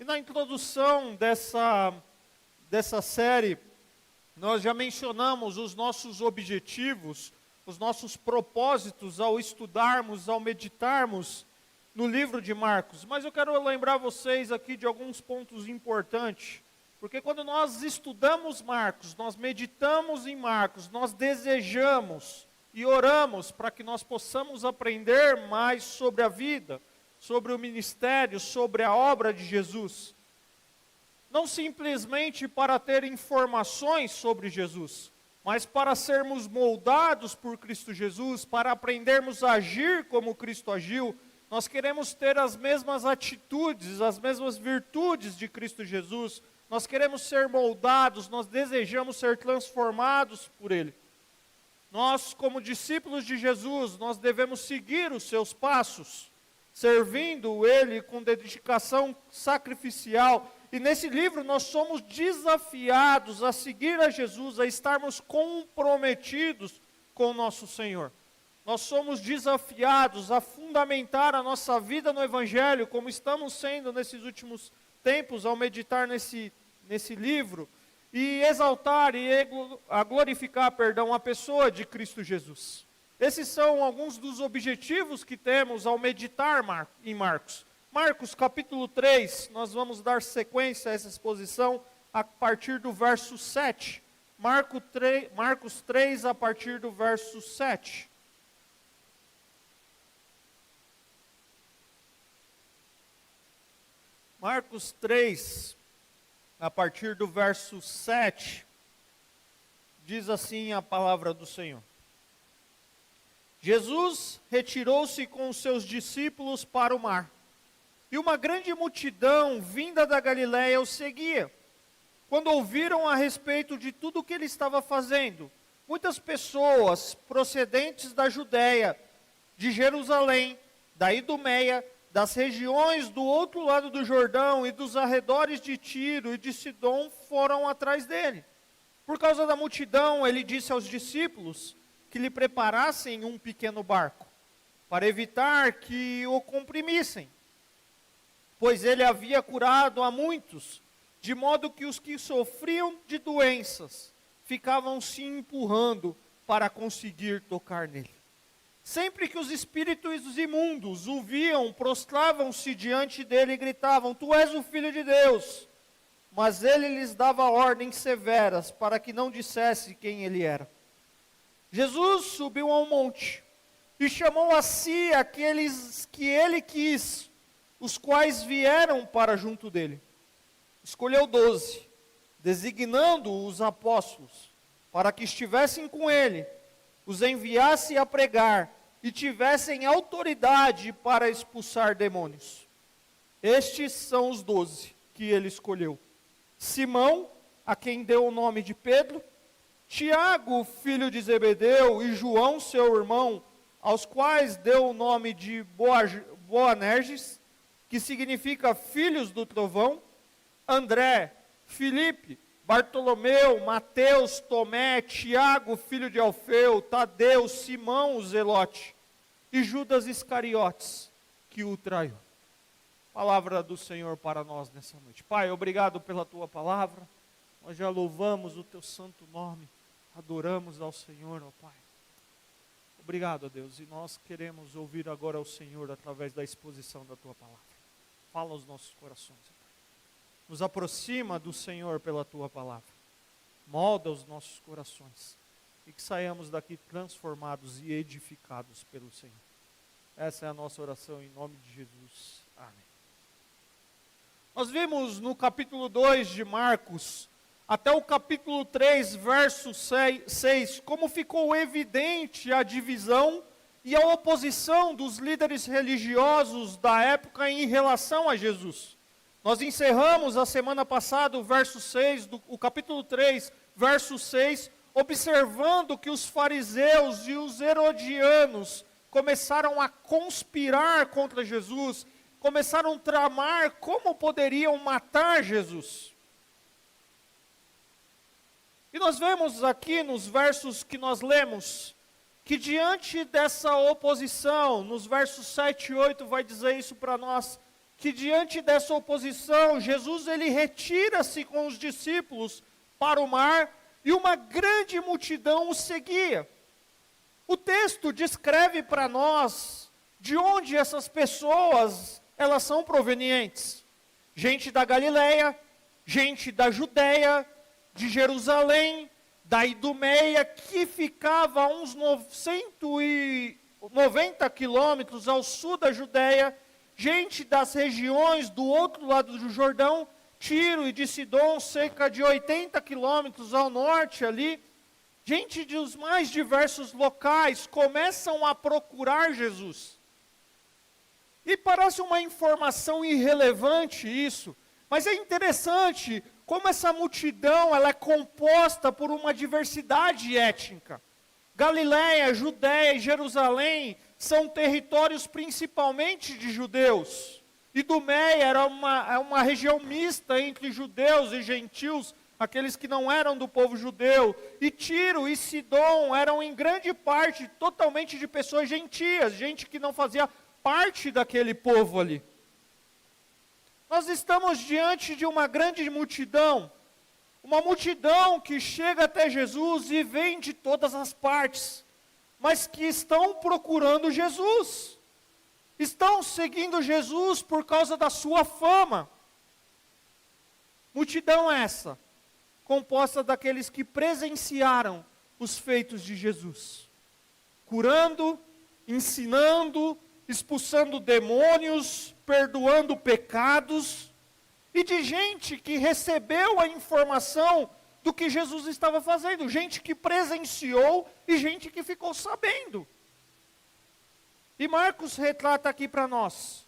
E na introdução dessa série, nós já mencionamos os nossos objetivos, os nossos propósitos ao estudarmos, ao meditarmos no livro de Marcos. Mas eu quero lembrar vocês aqui de alguns pontos importantes, porque quando nós estudamos Marcos, nós meditamos em Marcos, nós desejamos e oramos para que nós possamos aprender mais sobre a vida, sobre o ministério, sobre a obra de Jesus. Não simplesmente para ter informações sobre Jesus, mas para sermos moldados por Cristo Jesus, para aprendermos a agir como Cristo agiu. Nós queremos ter as mesmas atitudes, as mesmas virtudes de Cristo Jesus. Nós queremos ser moldados, nós desejamos ser transformados por Ele. Nós, como discípulos de Jesus, nós devemos seguir os seus passos, servindo Ele com dedicação sacrificial. E nesse livro nós somos desafiados a seguir a Jesus, a estarmos comprometidos com o nosso Senhor. Nós somos desafiados a fundamentar a nossa vida no Evangelho, como estamos sendo nesses últimos tempos ao meditar nesse livro, e exaltar e glorificar a pessoa de Cristo Jesus. Esses são alguns dos objetivos que temos ao meditar em Marcos. Marcos capítulo 3, nós vamos dar sequência a essa exposição a partir do verso 7. Marcos 3, a partir do verso 7. Marcos 3, a partir do verso 7, diz assim a palavra do Senhor. Jesus retirou-se com os seus discípulos para o mar, e uma grande multidão vinda da Galiléia o seguia. Quando ouviram a respeito de tudo o que ele estava fazendo, muitas pessoas procedentes da Judéia, de Jerusalém, da Idumeia, das regiões do outro lado do Jordão e dos arredores de Tiro e de Sidom foram atrás dele. Por causa da multidão, ele disse aos discípulos que lhe preparassem um pequeno barco, para evitar que o comprimissem, pois ele havia curado a muitos, de modo que os que sofriam de doenças ficavam se empurrando para conseguir tocar nele. Sempre que os espíritos imundos o viam, prostravam-se diante dele e gritavam: Tu és o Filho de Deus. Mas ele lhes dava ordens severas para que não dissesse quem ele era. Jesus subiu a um monte e chamou a si aqueles que ele quis, os quais vieram para junto dele. Escolheu 12, designando os apóstolos, para que estivessem com ele, os enviasse a pregar e tivessem autoridade para expulsar demônios. Estes são os 12 que ele escolheu: Simão, a quem deu o nome de Pedro, Tiago, filho de Zebedeu, e João, seu irmão, aos quais deu o nome de Boanerges, que significa filhos do trovão, André, Filipe, Bartolomeu, Mateus, Tomé, Tiago, filho de Alfeu, Tadeu, Simão, o Zelote, e Judas Iscariotes, que o traiu. Palavra do Senhor para nós nessa noite. Pai, obrigado pela tua palavra. Nós já louvamos o teu santo nome, adoramos ao Senhor, ó Pai. Obrigado, ó Deus, e nós queremos ouvir agora o Senhor através da exposição da tua palavra. Fala aos nossos corações, ó Pai. Nos aproxima do Senhor pela tua palavra. Molda os nossos corações e que saiamos daqui transformados e edificados pelo Senhor. Essa é a nossa oração em nome de Jesus. Amém. Nós vimos no capítulo 2 de Marcos, até o capítulo 3, verso 6, como ficou evidente a divisão e a oposição dos líderes religiosos da época em relação a Jesus. Nós encerramos a semana passada o verso 6, o capítulo 3, verso 6, observando que os fariseus e os herodianos começaram a conspirar contra Jesus, começaram a tramar como poderiam matar Jesus. E nós vemos aqui nos versos que nós lemos, que diante dessa oposição, nos versos 7 e 8 vai dizer isso para nós, que diante dessa oposição, Jesus ele retira-se com os discípulos para o mar e uma grande multidão o seguia. O texto descreve para nós de onde essas pessoas elas são provenientes. Gente da Galileia, gente da Judeia, de Jerusalém, da Idumeia, que ficava a uns 190 quilômetros ao sul da Judeia, gente das regiões do outro lado do Jordão, Tiro e de Sidom, cerca de 80 quilômetros ao norte ali, gente dos mais diversos locais começam a procurar Jesus. E parece uma informação irrelevante isso, mas é interessante como essa multidão ela é composta por uma diversidade étnica. Galileia, Judeia e Jerusalém são territórios principalmente de judeus. Idumeia era uma região mista entre judeus e gentios, aqueles que não eram do povo judeu. E Tiro e Sidom eram em grande parte totalmente de pessoas gentias, gente que não fazia parte daquele povo ali. Nós estamos diante de uma grande multidão, uma multidão que chega até Jesus e vem de todas as partes, mas que estão procurando Jesus, estão seguindo Jesus por causa da sua fama. Multidão essa, composta daqueles que presenciaram os feitos de Jesus, curando, ensinando, expulsando demônios, perdoando pecados, e de gente que recebeu a informação do que Jesus estava fazendo, gente que presenciou e gente que ficou sabendo. E Marcos retrata aqui para nós,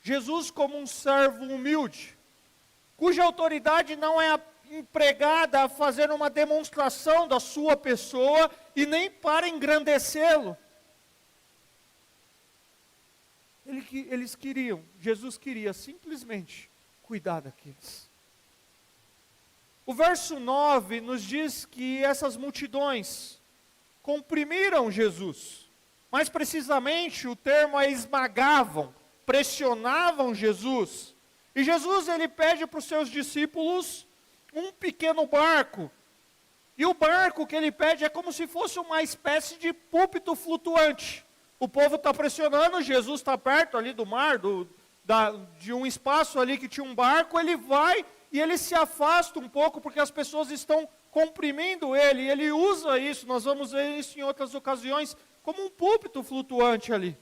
Jesus como um servo humilde, cuja autoridade não é empregada a fazer uma demonstração da sua pessoa e nem para engrandecê-lo. Jesus queria simplesmente cuidar daqueles. O verso 9 nos diz que essas multidões comprimiram Jesus. Mais precisamente, o termo é esmagavam, pressionavam Jesus. E Jesus ele pede para os seus discípulos um pequeno barco. E o barco que ele pede é como se fosse uma espécie de púlpito flutuante. O povo está pressionando, Jesus está perto ali do mar, de um espaço ali que tinha um barco, ele vai e ele se afasta um pouco porque as pessoas estão comprimindo ele, e ele usa isso, nós vamos ver isso em outras ocasiões, como um púlpito flutuante ali.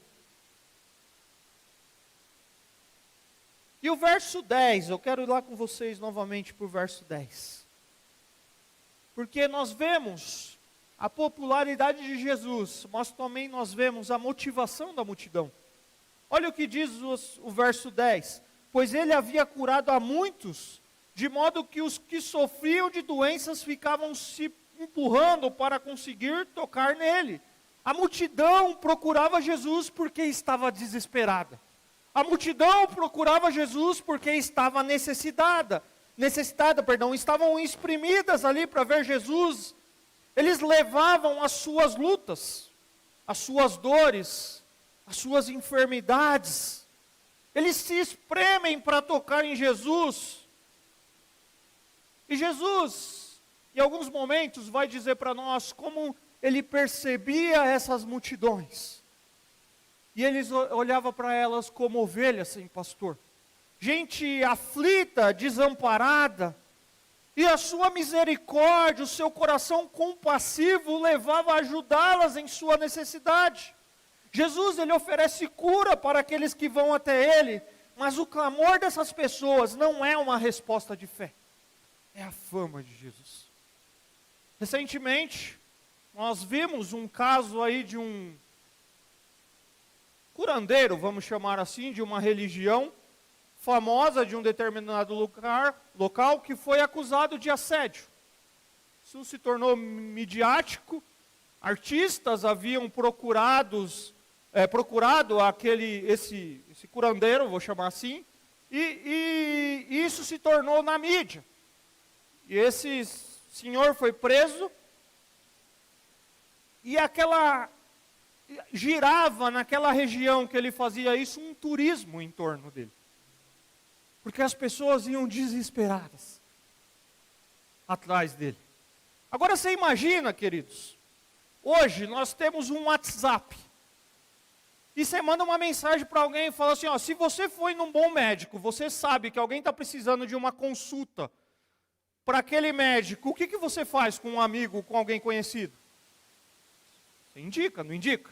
E o verso 10, eu quero ir lá com vocês novamente para o verso 10. Porque nós vemos a popularidade de Jesus, mas também nós vemos a motivação da multidão. Olha o que diz o verso 10. Pois ele havia curado a muitos, de modo que os que sofriam de doenças ficavam se empurrando para conseguir tocar nele. A multidão procurava Jesus porque estava desesperada. A multidão procurava Jesus porque estava necessitada, estavam exprimidas ali para ver Jesus. Eles levavam as suas lutas, as suas dores, as suas enfermidades. Eles se espremem para tocar em Jesus. E Jesus, em alguns momentos, vai dizer para nós como ele percebia essas multidões. E ele olhava para elas como ovelhas sem pastor. Gente aflita, desamparada. E a sua misericórdia, o seu coração compassivo levava a ajudá-las em sua necessidade. Jesus, ele oferece cura para aqueles que vão até ele, mas o clamor dessas pessoas não é uma resposta de fé, é a fama de Jesus. Recentemente, nós vimos um caso aí de um curandeiro, vamos chamar assim, de uma religião famosa de um determinado local que foi acusado de assédio. Isso se tornou midiático, artistas haviam procurado esse curandeiro, vou chamar assim, e isso se tornou na mídia. E esse senhor foi preso, e girava naquela região que ele fazia isso um turismo em torno dele. Porque as pessoas iam desesperadas atrás dele. Agora você imagina, queridos, hoje nós temos um WhatsApp. E você manda uma mensagem para alguém e fala assim, ó, se você foi num bom médico, você sabe que alguém está precisando de uma consulta para aquele médico, o que você faz com um amigo, com alguém conhecido? Você indica, não indica?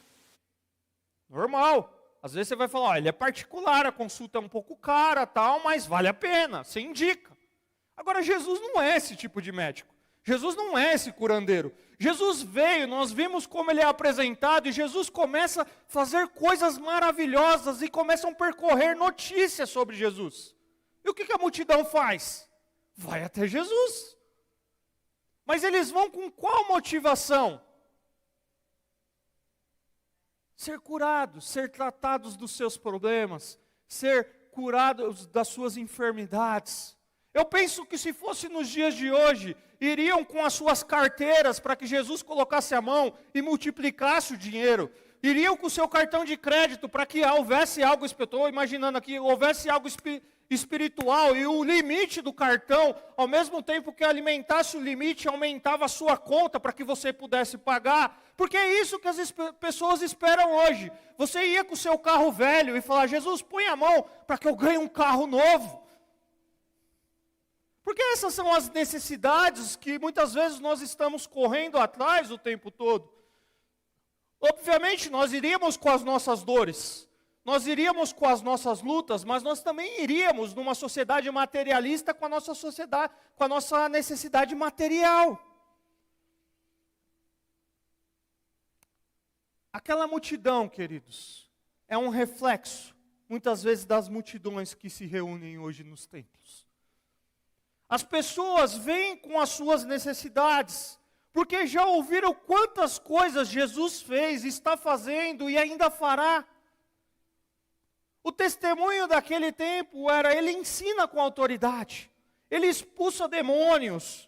Normal. Às vezes você vai falar, ó, ele é particular, a consulta é um pouco cara, tal, mas vale a pena, você indica. Agora, Jesus não é esse tipo de médico. Jesus não é esse curandeiro. Jesus veio, nós vimos como ele é apresentado, e Jesus começa a fazer coisas maravilhosas, e começam a percorrer notícias sobre Jesus. E o que a multidão faz? Vai até Jesus. Mas eles vão com qual motivação? Ser curados, ser tratados dos seus problemas, ser curados das suas enfermidades. Eu penso que se fosse nos dias de hoje, iriam com as suas carteiras para que Jesus colocasse a mão e multiplicasse o dinheiro. Iriam com o seu cartão de crédito para que houvesse algo, estou imaginando aqui, houvesse algo espiritual, e o limite do cartão, ao mesmo tempo que alimentasse o limite, aumentava a sua conta para que você pudesse pagar. Porque é isso que as pessoas esperam hoje. Você ia com o seu carro velho e falar, Jesus, põe a mão para que eu ganhe um carro novo. Porque essas são as necessidades que muitas vezes nós estamos correndo atrás o tempo todo. Obviamente nós iríamos com as nossas dores, nós iríamos com as nossas lutas, mas nós também iríamos numa sociedade materialista com a nossa sociedade, com a nossa necessidade material. Aquela multidão, queridos, é um reflexo, muitas vezes, das multidões que se reúnem hoje nos templos. As pessoas vêm com as suas necessidades, porque já ouviram quantas coisas Jesus fez, está fazendo e ainda fará. O testemunho daquele tempo era, ele ensina com autoridade, ele expulsa demônios,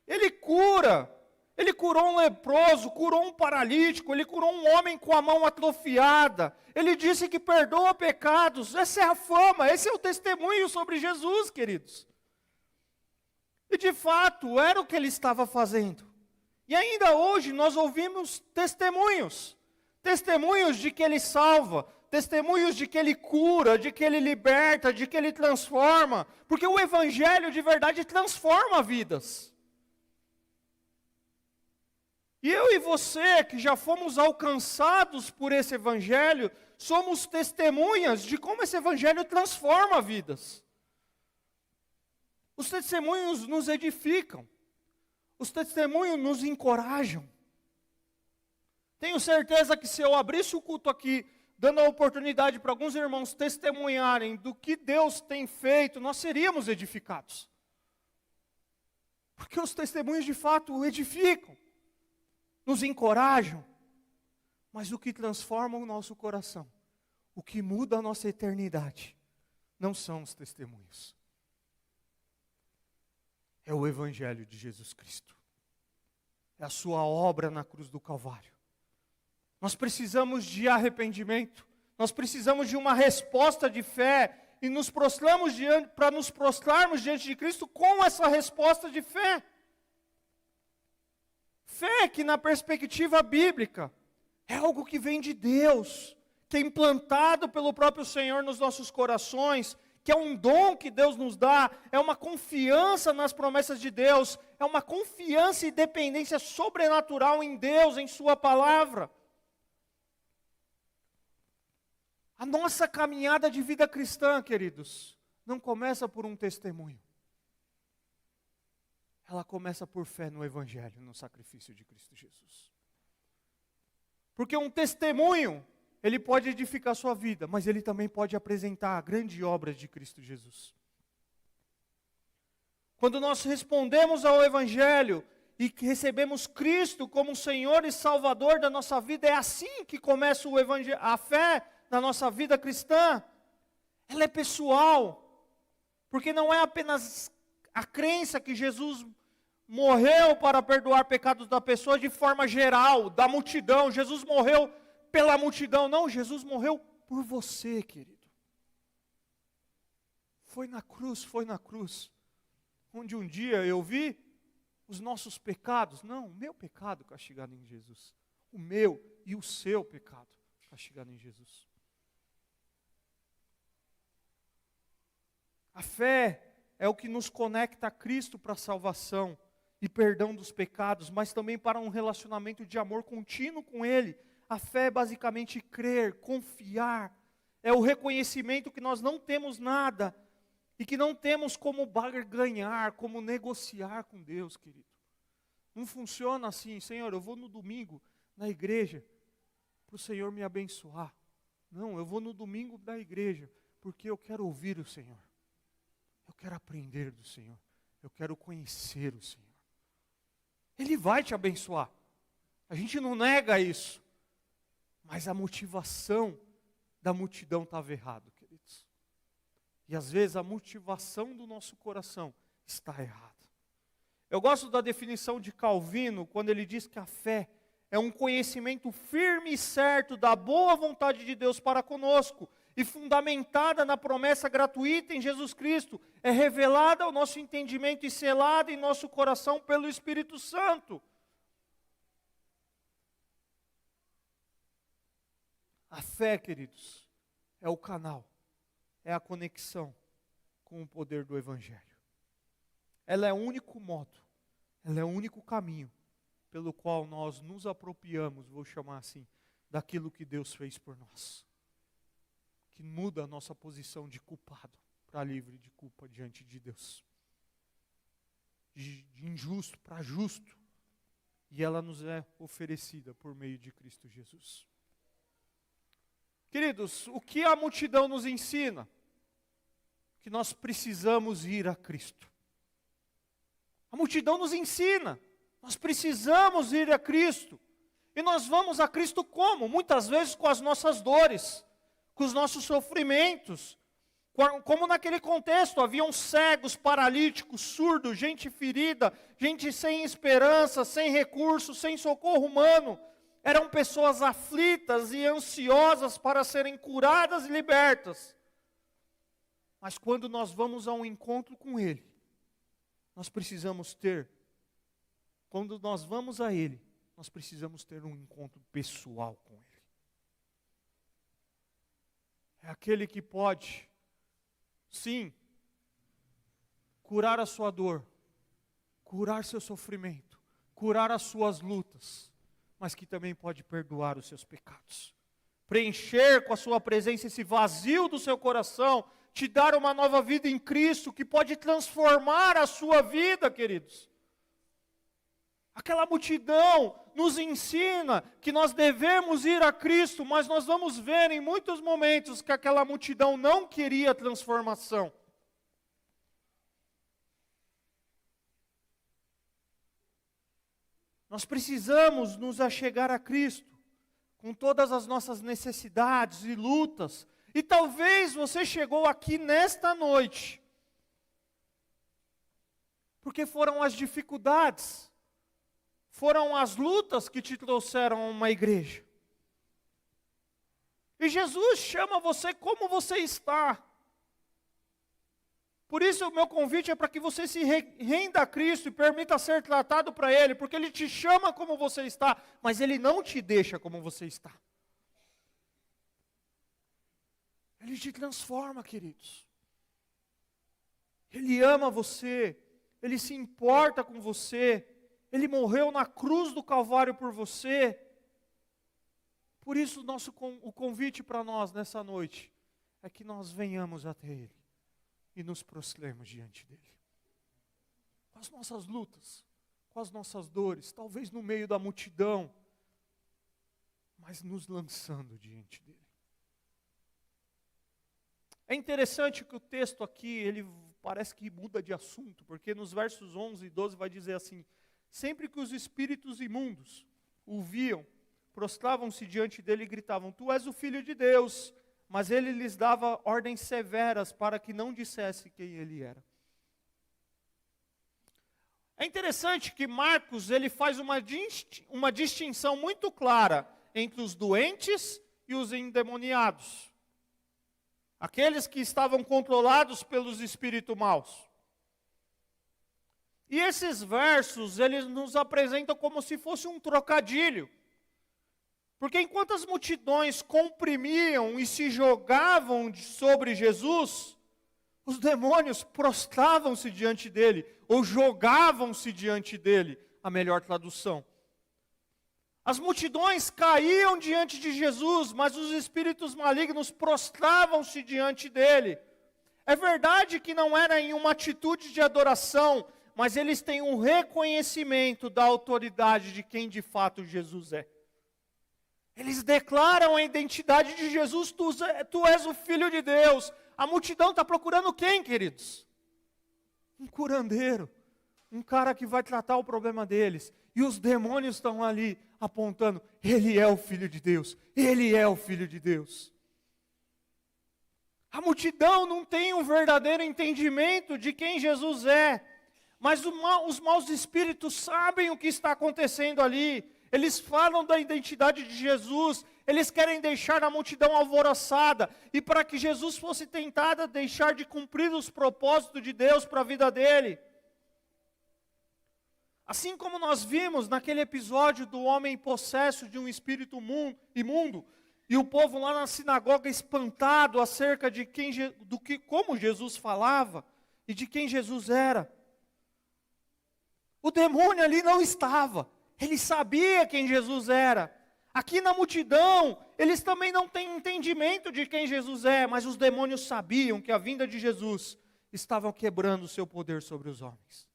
ele cura. Ele curou um leproso, curou um paralítico, ele curou um homem com a mão atrofiada. Ele disse que perdoa pecados. Essa é a fama, esse é o testemunho sobre Jesus, queridos. E de fato, era o que ele estava fazendo. E ainda hoje nós ouvimos testemunhos. Testemunhos de que ele salva, testemunhos de que ele cura, de que ele liberta, de que ele transforma. Porque o evangelho de verdade transforma vidas. E eu e você, que já fomos alcançados por esse evangelho, somos testemunhas de como esse evangelho transforma vidas. Os testemunhos nos edificam. Os testemunhos nos encorajam. Tenho certeza que se eu abrisse o culto aqui, dando a oportunidade para alguns irmãos testemunharem do que Deus tem feito, nós seríamos edificados. Porque os testemunhos de fato edificam, nos encorajam. Mas o que transforma o nosso coração, o que muda a nossa eternidade, não são os testemunhos. É o Evangelho de Jesus Cristo. É a sua obra na cruz do Calvário. Nós precisamos de arrependimento. Nós precisamos de uma resposta de fé. E para nos prostrarmos diante de Cristo com essa resposta de fé. Fé que na perspectiva bíblica é algo que vem de Deus. Que é implantado pelo próprio Senhor nos nossos corações. Que é um dom que Deus nos dá, é uma confiança nas promessas de Deus, é uma confiança e dependência sobrenatural em Deus, em sua palavra. A nossa caminhada de vida cristã, queridos, não começa por um testemunho. Ela começa por fé no Evangelho, no sacrifício de Cristo Jesus. Porque um testemunho, ele pode edificar a sua vida, mas ele também pode apresentar a grande obra de Cristo Jesus. Quando nós respondemos ao Evangelho e recebemos Cristo como Senhor e Salvador da nossa vida, é assim que começa o Evangelho, a fé na nossa vida cristã. Ela é pessoal, porque não é apenas a crença que Jesus morreu para perdoar pecados da pessoa de forma geral, da multidão. Jesus morreu pela multidão. Não, Jesus morreu por você, querido. Foi na cruz, onde um dia eu vi os nossos pecados, não, o meu pecado castigado em Jesus, o meu e o seu pecado castigado em Jesus. A fé é o que nos conecta a Cristo para a salvação e perdão dos pecados, mas também para um relacionamento de amor contínuo com Ele. A fé é basicamente crer, confiar, é o reconhecimento que nós não temos nada e que não temos como barganhar, como negociar com Deus, querido. Não funciona assim, Senhor, eu vou no domingo na igreja para o Senhor me abençoar. Não, eu vou no domingo da igreja porque eu quero ouvir o Senhor. Eu quero aprender do Senhor. Eu quero conhecer o Senhor. Ele vai te abençoar. A gente não nega isso. Mas a motivação da multidão estava errada, queridos. E às vezes a motivação do nosso coração está errada. Eu gosto da definição de Calvino, quando ele diz que a fé é um conhecimento firme e certo da boa vontade de Deus para conosco, e fundamentada na promessa gratuita em Jesus Cristo, é revelada ao nosso entendimento e selada em nosso coração pelo Espírito Santo. A fé, queridos, é o canal, é a conexão com o poder do Evangelho. Ela é o único modo, ela é o único caminho pelo qual nós nos apropriamos, vou chamar assim, daquilo que Deus fez por nós. Que muda a nossa posição de culpado para livre de culpa diante de Deus. De injusto para justo. E ela nos é oferecida por meio de Cristo Jesus. Queridos, o que a multidão nos ensina? Que nós precisamos ir a Cristo. A multidão nos ensina, nós precisamos ir a Cristo. E nós vamos a Cristo como? Muitas vezes com as nossas dores, com os nossos sofrimentos. Como naquele contexto, haviam cegos, paralíticos, surdos, gente ferida, gente sem esperança, sem recursos, sem socorro humano. Eram pessoas aflitas e ansiosas para serem curadas e libertas. Mas quando nós vamos a um encontro com Ele, nós precisamos ter, quando nós vamos a Ele, nós precisamos ter um encontro pessoal com Ele. É aquele que pode, sim, curar a sua dor, curar seu sofrimento, curar as suas lutas, mas que também pode perdoar os seus pecados. Preencher com a sua presença esse vazio do seu coração, te dar uma nova vida em Cristo, que pode transformar a sua vida, queridos. Aquela multidão nos ensina que nós devemos ir a Cristo, mas nós vamos ver em muitos momentos que aquela multidão não queria transformação. Nós precisamos nos achegar a Cristo, com todas as nossas necessidades e lutas. E talvez você chegou aqui nesta noite, porque foram as dificuldades, foram as lutas que te trouxeram a uma igreja. E Jesus chama você como você está. Por isso o meu convite é para que você se renda a Cristo e permita ser tratado para Ele, porque Ele te chama como você está, mas Ele não te deixa como você está. Ele te transforma, queridos. Ele ama você, Ele se importa com você, Ele morreu na cruz do Calvário por você. Por isso o convite para nós nessa noite é que nós venhamos até Ele e nos prostremos diante dEle. Com as nossas lutas, com as nossas dores, talvez no meio da multidão, mas nos lançando diante dEle. É interessante que o texto aqui, ele parece que muda de assunto, porque nos versos 11 e 12 vai dizer assim: sempre que os espíritos imundos o viam, prostravam-se diante dele e gritavam: Tu és o Filho de Deus. Mas ele lhes dava ordens severas para que não dissesse quem ele era. É interessante que Marcos ele faz uma distinção muito clara entre os doentes e os endemoniados. aqueles que estavam controlados pelos espíritos maus. E esses versos, eles nos apresentam como se fosse um trocadilho. Porque enquanto as multidões comprimiam e se jogavam sobre Jesus, os demônios prostravam-se diante dele, ou jogavam-se diante dele, a melhor tradução. As multidões caíam diante de Jesus, mas os espíritos malignos prostravam-se diante dele. É verdade que não era em uma atitude de adoração, mas eles têm um reconhecimento da autoridade de quem de fato Jesus é. Eles declaram a identidade de Jesus, tu és o Filho de Deus. A multidão está procurando quem, queridos? Um curandeiro, um cara que vai tratar o problema deles. E os demônios estão ali apontando, ele é o Filho de Deus, ele é o Filho de Deus. A multidão não tem um verdadeiro entendimento de quem Jesus é. Mas os maus espíritos sabem o que está acontecendo ali. Eles falam da identidade de Jesus. Eles querem deixar a multidão alvoroçada. E para que Jesus fosse tentado a deixar de cumprir os propósitos de Deus para a vida dele. Assim como nós vimos naquele episódio do homem possesso de um espírito imundo. E o povo lá na sinagoga espantado acerca de como Jesus falava e de quem Jesus era. O demônio ali não estava, ele sabia quem Jesus era. Aqui na multidão, eles também não têm entendimento de quem Jesus é, mas os demônios sabiam que a vinda de Jesus estava quebrando o seu poder sobre os homens.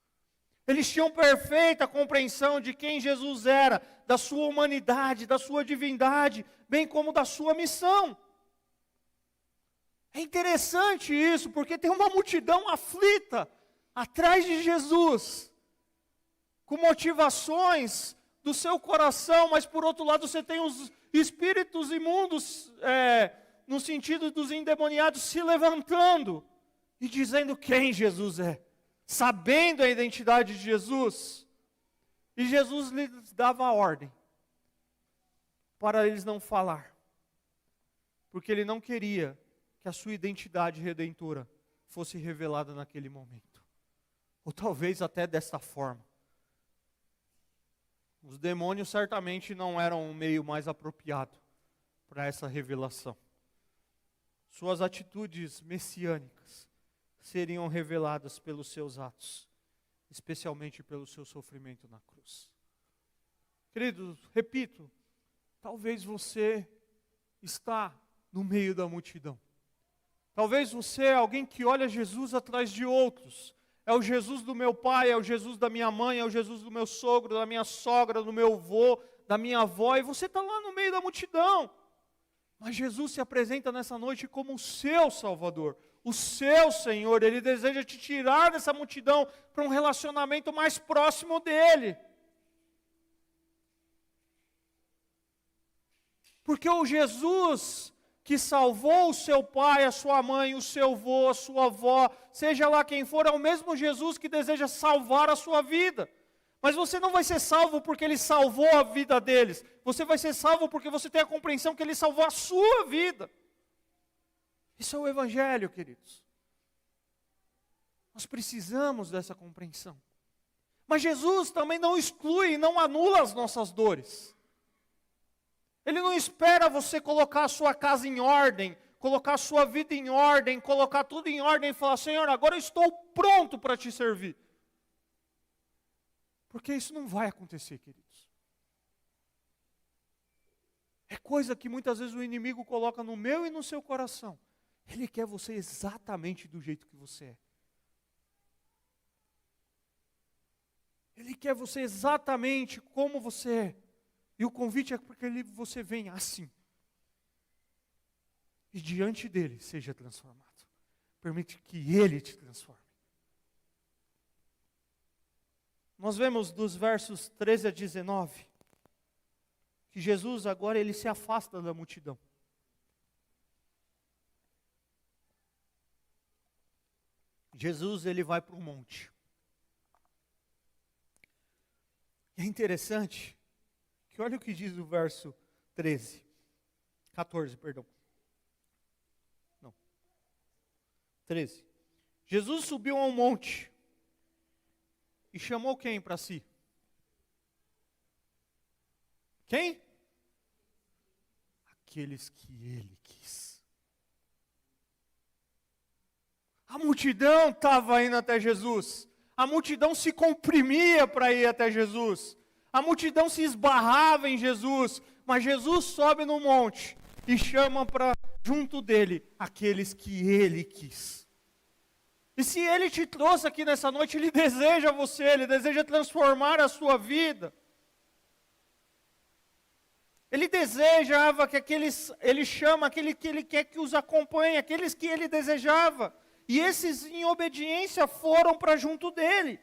Eles tinham perfeita compreensão de quem Jesus era, da sua humanidade, da sua divindade, bem como da sua missão. É interessante isso, porque tem uma multidão aflita atrás de Jesus, com motivações do seu coração, mas por outro lado você tem os espíritos imundos, no sentido dos endemoniados, se levantando e dizendo quem Jesus é, sabendo a identidade de Jesus. E Jesus lhes dava a ordem para eles não falar, porque ele não queria que a sua identidade redentora fosse revelada naquele momento, ou talvez até desta forma. Os demônios certamente não eram o meio mais apropriado para essa revelação. Suas atitudes messiânicas seriam reveladas pelos seus atos, especialmente pelo seu sofrimento na cruz. Queridos, repito, talvez você está no meio da multidão. Talvez você é alguém que olha Jesus atrás de outros. É o Jesus do meu pai, é o Jesus da minha mãe, é o Jesus do meu sogro, da minha sogra, do meu avô, da minha avó, e você está lá no meio da multidão. Mas Jesus se apresenta nessa noite como o seu Salvador, o seu Senhor. Ele deseja te tirar dessa multidão para um relacionamento mais próximo dEle. Porque o Jesus que salvou o seu pai, a sua mãe, o seu avô, a sua avó, seja lá quem for, é o mesmo Jesus que deseja salvar a sua vida. Mas você não vai ser salvo porque Ele salvou a vida deles. Você vai ser salvo porque você tem a compreensão que Ele salvou a sua vida. Isso é o Evangelho, queridos. Nós precisamos dessa compreensão. Mas Jesus também não exclui, não anula as nossas dores. Ele não espera você colocar a sua casa em ordem, colocar a sua vida em ordem, colocar tudo em ordem e falar, Senhor, agora eu estou pronto para te servir. Porque isso não vai acontecer, queridos. É coisa que muitas vezes o inimigo coloca no meu e no seu coração. Ele quer você exatamente do jeito que você é. Ele quer você exatamente como você é. E o convite é para que você venha assim. E diante dele seja transformado. Permite que ele te transforme. Nós vemos dos versos 13 a 19, que Jesus agora ele se afasta da multidão. Jesus ele vai para um monte. E é interessante que olha o que diz o verso 14, perdão. Não. 13. Jesus subiu a um monte e chamou quem para si? Quem? Aqueles que ele quis. A multidão estava indo até Jesus. A multidão se comprimia para ir até Jesus. A multidão se esbarrava em Jesus. Mas Jesus sobe no monte e chama para junto dele aqueles que ele quis. E se ele te trouxe aqui nessa noite, ele deseja você, ele deseja transformar a sua vida. Ele desejava que ele chama aquele que ele quer que os acompanhe, aqueles que ele desejava. E esses em obediência foram para junto dele.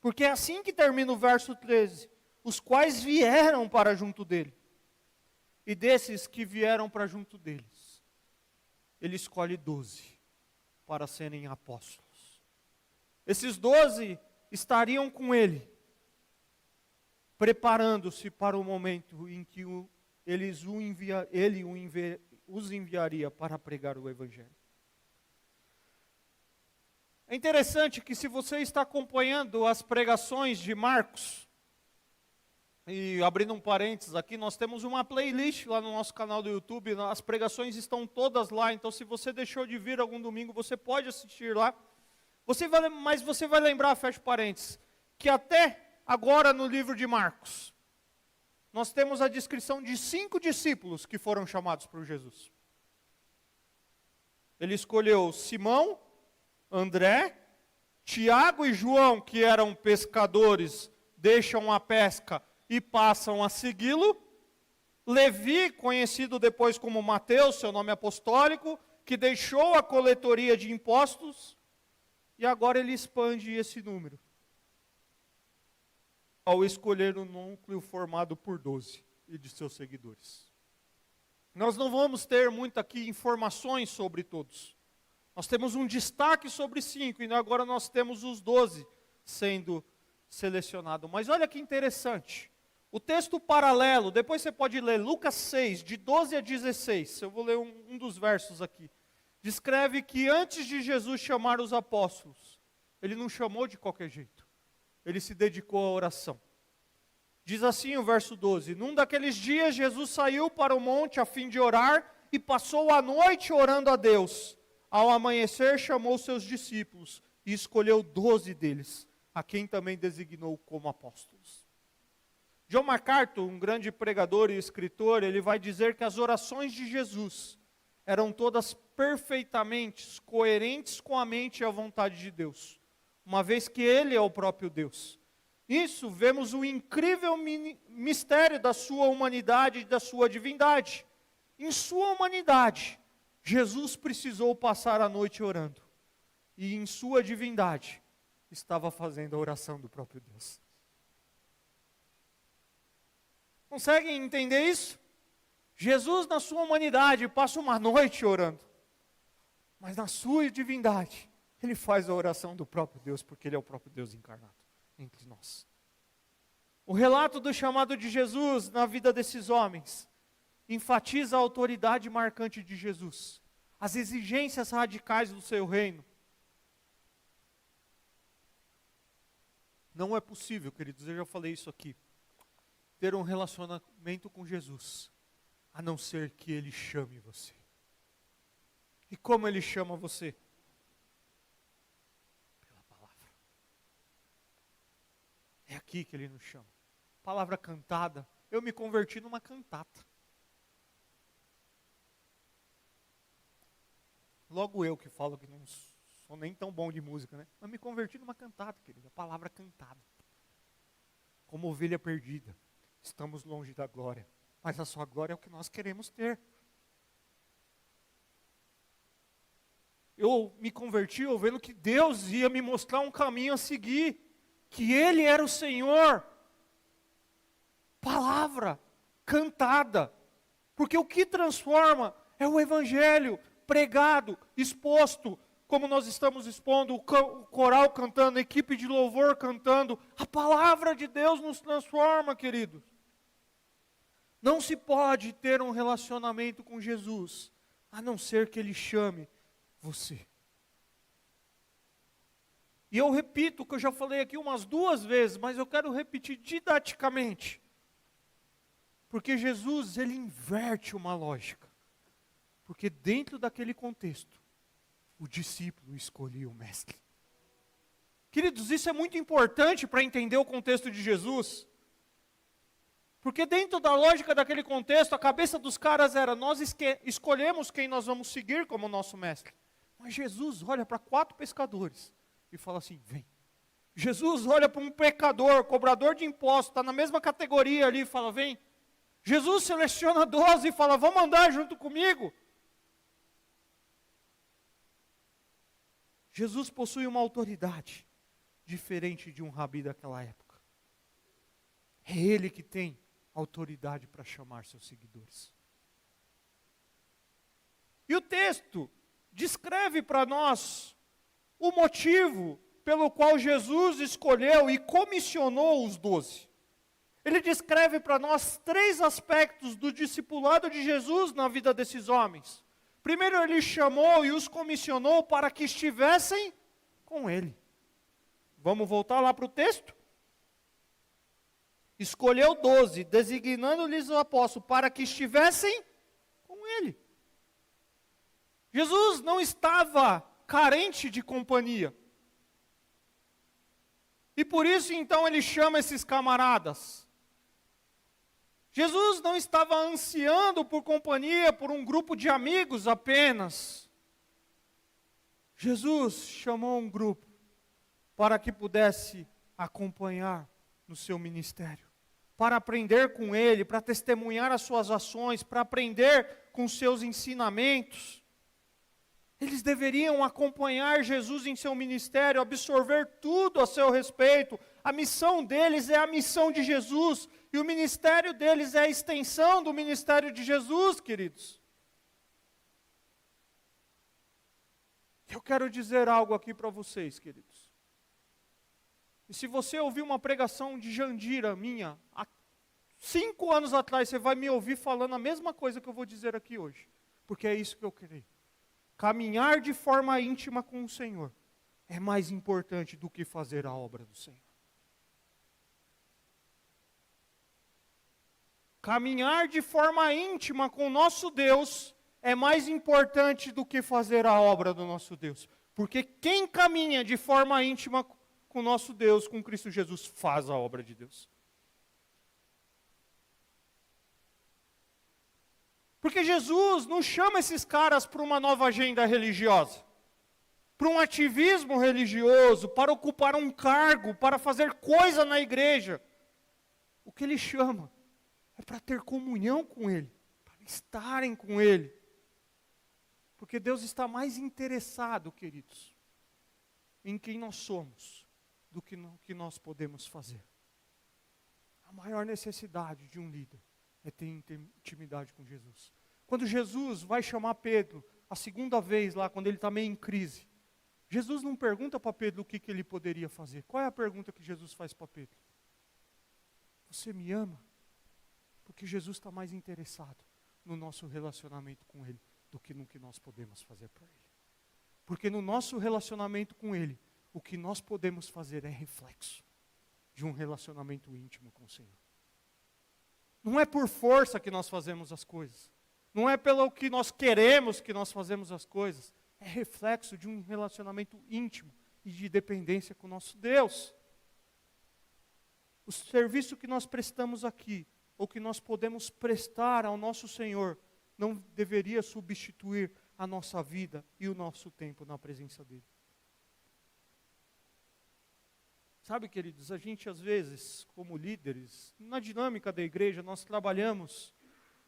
Porque é assim que termina o verso 13. Os quais vieram para junto dele. E desses que vieram para junto deles, ele escolhe 12 para serem apóstolos. Esses 12 estariam com ele, preparando-se para o momento em que ele os enviaria para pregar o Evangelho. É interessante que se você está acompanhando as pregações de Marcos, e abrindo um parênteses aqui, nós temos uma playlist lá no nosso canal do YouTube, as pregações estão todas lá, então se você deixou de vir algum domingo, você pode assistir lá. Mas você vai lembrar, fecha parênteses, que até agora no livro de Marcos, nós temos a descrição de 5 discípulos que foram chamados por Jesus. Ele escolheu Simão, André, Tiago e João, que eram pescadores, deixam a pesca e passam a segui-lo. Levi, conhecido depois como Mateus, seu nome apostólico, que deixou a coletoria de impostos, e agora ele expande esse número, ao escolher um núcleo formado por 12 e de seus seguidores. Nós não vamos ter muito aqui informações sobre todos. Nós temos um destaque sobre 5, e agora nós temos os 12 sendo selecionados. Mas olha que interessante. O texto paralelo, depois você pode ler Lucas 6, de 12 a 16. Eu vou ler um dos versos aqui. Descreve que antes de Jesus chamar os apóstolos, ele não chamou de qualquer jeito. Ele se dedicou à oração. Diz assim o verso 12: Num daqueles dias, Jesus saiu para o monte a fim de orar e passou a noite orando a Deus. Ao amanhecer, chamou seus discípulos e escolheu 12 deles, a quem também designou como apóstolos. John MacArthur, um grande pregador e escritor, ele vai dizer que as orações de Jesus eram todas perfeitamente coerentes com a mente e a vontade de Deus, uma vez que Ele é o próprio Deus. Nisso vemos o incrível mistério da sua humanidade e da sua divindade. Em sua humanidade, Jesus precisou passar a noite orando, e em sua divindade, estava fazendo a oração do próprio Deus. Conseguem entender isso? Jesus, na sua humanidade, passa uma noite orando, mas na sua divindade, ele faz a oração do próprio Deus, porque ele é o próprio Deus encarnado entre nós. O relato do chamado de Jesus na vida desses homens enfatiza a autoridade marcante de Jesus, as exigências radicais do seu reino. Não é possível, queridos, eu já falei isso aqui, ter um relacionamento com Jesus, a não ser que Ele chame você. E como Ele chama você? Pela palavra. É aqui que Ele nos chama. Palavra cantada. Eu me converti numa cantata. Logo eu que falo que não sou nem tão bom de música, né? Mas me converti numa cantata, querido. A palavra cantada. Como ovelha perdida. Estamos longe da glória. Mas a sua glória é o que nós queremos ter. Eu me converti ouvindo que Deus ia me mostrar um caminho a seguir. Que Ele era o Senhor. Palavra cantada. Porque o que transforma é o Evangelho pregado, exposto, como nós estamos expondo, o coral cantando, a equipe de louvor cantando. A palavra de Deus nos transforma, queridos. Não se pode ter um relacionamento com Jesus, a não ser que Ele chame você. E eu repito o que eu já falei aqui umas 2 vezes, mas eu quero repetir didaticamente. Porque Jesus, ele inverte uma lógica. Porque dentro daquele contexto, o discípulo escolhia o mestre. Queridos, isso é muito importante para entender o contexto de Jesus. Porque dentro da lógica daquele contexto, a cabeça dos caras era, nós escolhemos quem nós vamos seguir como nosso mestre. Mas Jesus olha para 4 pescadores e fala assim, vem. Jesus olha para um pecador, cobrador de impostos, está na mesma categoria ali e fala, vem. Jesus seleciona 12 e fala, vamos andar junto comigo. Jesus possui uma autoridade diferente de um rabi daquela época. É ele que tem autoridade para chamar seus seguidores. E o texto descreve para nós o motivo pelo qual Jesus escolheu e comissionou os 12. Ele descreve para nós 3 aspectos do discipulado de Jesus na vida desses homens. Primeiro, ele chamou e os comissionou para que estivessem com ele. Vamos voltar lá para o texto? Escolheu 12, designando-lhes o apóstolo para que estivessem com ele. Jesus não estava carente de companhia. E por isso então ele chama esses camaradas. Jesus não estava ansiando por companhia, por um grupo de amigos apenas. Jesus chamou um grupo para que pudesse acompanhar no seu ministério, para aprender com ele, para testemunhar as suas ações, para aprender com seus ensinamentos. Eles deveriam acompanhar Jesus em seu ministério, absorver tudo a seu respeito. A missão deles é a missão de Jesus, e o ministério deles é a extensão do ministério de Jesus, queridos. Eu quero dizer algo aqui para vocês, queridos. E se você ouvir uma pregação de Jandira minha, há 5 anos atrás, você vai me ouvir falando a mesma coisa que eu vou dizer aqui hoje. Porque é isso que eu creio. Caminhar de forma íntima com o Senhor é mais importante do que fazer a obra do Senhor. Caminhar de forma íntima com o nosso Deus é mais importante do que fazer a obra do nosso Deus. Porque quem caminha de forma íntima com o nosso Deus, com Cristo Jesus, faz a obra de Deus. Porque Jesus não chama esses caras para uma nova agenda religiosa, para um ativismo religioso, para ocupar um cargo, para fazer coisa na igreja. O que ele chama é para ter comunhão com Ele, para estarem com Ele. Porque Deus está mais interessado, queridos, em quem nós somos, do que no que nós podemos fazer. A maior necessidade de um líder é ter intimidade com Jesus. Quando Jesus vai chamar Pedro, a segunda vez lá, quando ele está meio em crise, Jesus não pergunta para Pedro o que ele poderia fazer. Qual é a pergunta que Jesus faz para Pedro? Você me ama? Porque Jesus está mais interessado no nosso relacionamento com Ele do que no que nós podemos fazer para Ele. Porque no nosso relacionamento com Ele, o que nós podemos fazer é reflexo de um relacionamento íntimo com o Senhor. Não é por força que nós fazemos as coisas. Não é pelo que nós queremos que nós fazemos as coisas. É reflexo de um relacionamento íntimo e de dependência com o nosso Deus. O serviço que nós prestamos aqui, ou que nós podemos prestar ao nosso Senhor, não deveria substituir a nossa vida e o nosso tempo na presença dEle. Sabe, queridos, a gente às vezes, como líderes, na dinâmica da igreja, nós trabalhamos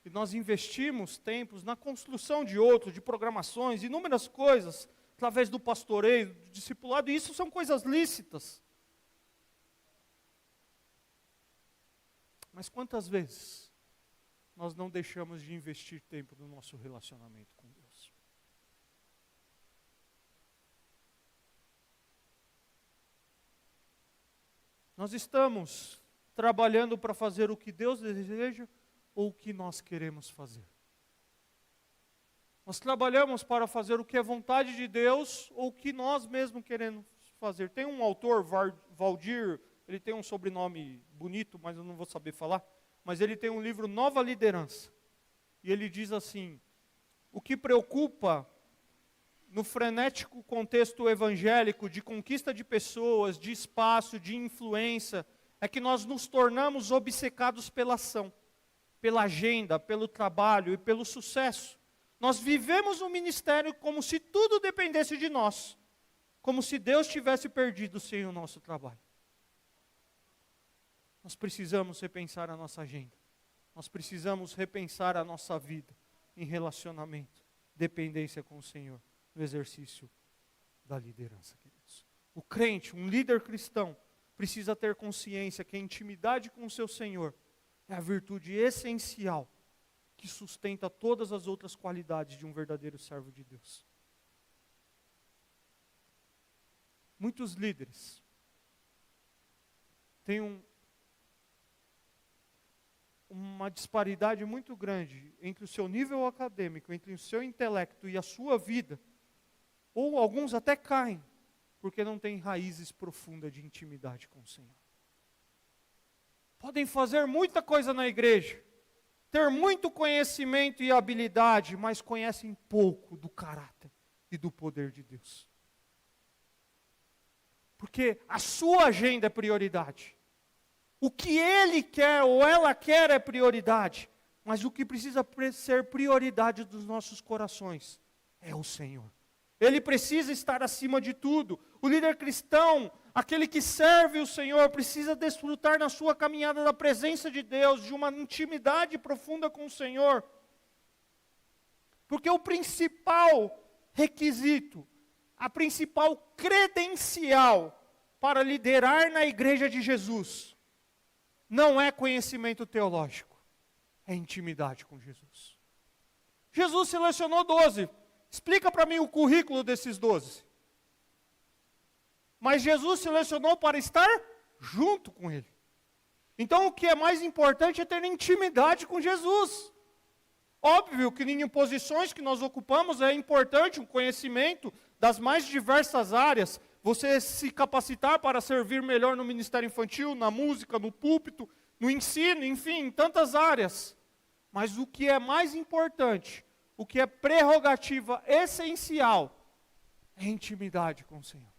e nós investimos tempos na construção de outros, de programações, inúmeras coisas, através do pastoreio, do discipulado, e isso são coisas lícitas. Mas quantas vezes nós não deixamos de investir tempo no nosso relacionamento com Deus? Nós estamos trabalhando para fazer o que Deus deseja ou o que nós queremos fazer? Nós trabalhamos para fazer o que é vontade de Deus ou o que nós mesmos queremos fazer. Tem um autor, Valdir, ele tem um sobrenome bonito, mas eu não vou saber falar, mas ele tem um livro Nova Liderança. E ele diz assim: o que preocupa no frenético contexto evangélico de conquista de pessoas, de espaço, de influência, é que nós nos tornamos obcecados pela ação, pela agenda, pelo trabalho e pelo sucesso. Nós vivemos o ministério como se tudo dependesse de nós, como se Deus tivesse perdido sem o nosso trabalho. Nós precisamos repensar a nossa agenda, nós precisamos repensar a nossa vida em relacionamento, dependência com o Senhor, no exercício da liderança, queridos. O crente, um líder cristão, precisa ter consciência que a intimidade com o seu Senhor é a virtude essencial que sustenta todas as outras qualidades de um verdadeiro servo de Deus. Muitos líderes têm uma disparidade muito grande entre o seu nível acadêmico, entre o seu intelecto e a sua vida, ou alguns até caem, porque não têm raízes profundas de intimidade com o Senhor. Podem fazer muita coisa na igreja, ter muito conhecimento e habilidade, mas conhecem pouco do caráter e do poder de Deus. Porque a sua agenda é prioridade. O que ele quer ou ela quer é prioridade. Mas o que precisa ser prioridade dos nossos corações é o Senhor. Ele precisa estar acima de tudo. O líder cristão, aquele que serve o Senhor, precisa desfrutar na sua caminhada da presença de Deus, de uma intimidade profunda com o Senhor. Porque o principal requisito, a principal credencial para liderar na igreja de Jesus, não é conhecimento teológico, é intimidade com Jesus. Jesus selecionou 12. Explica para mim o currículo desses 12. Mas Jesus selecionou para estar junto com Ele. Então o que é mais importante é ter intimidade com Jesus. Óbvio que em posições que nós ocupamos é importante um conhecimento das mais diversas áreas. Você se capacitar para servir melhor no ministério infantil, na música, no púlpito, no ensino, enfim, em tantas áreas. Mas o que é mais importante, o que é prerrogativa essencial, é intimidade com o Senhor.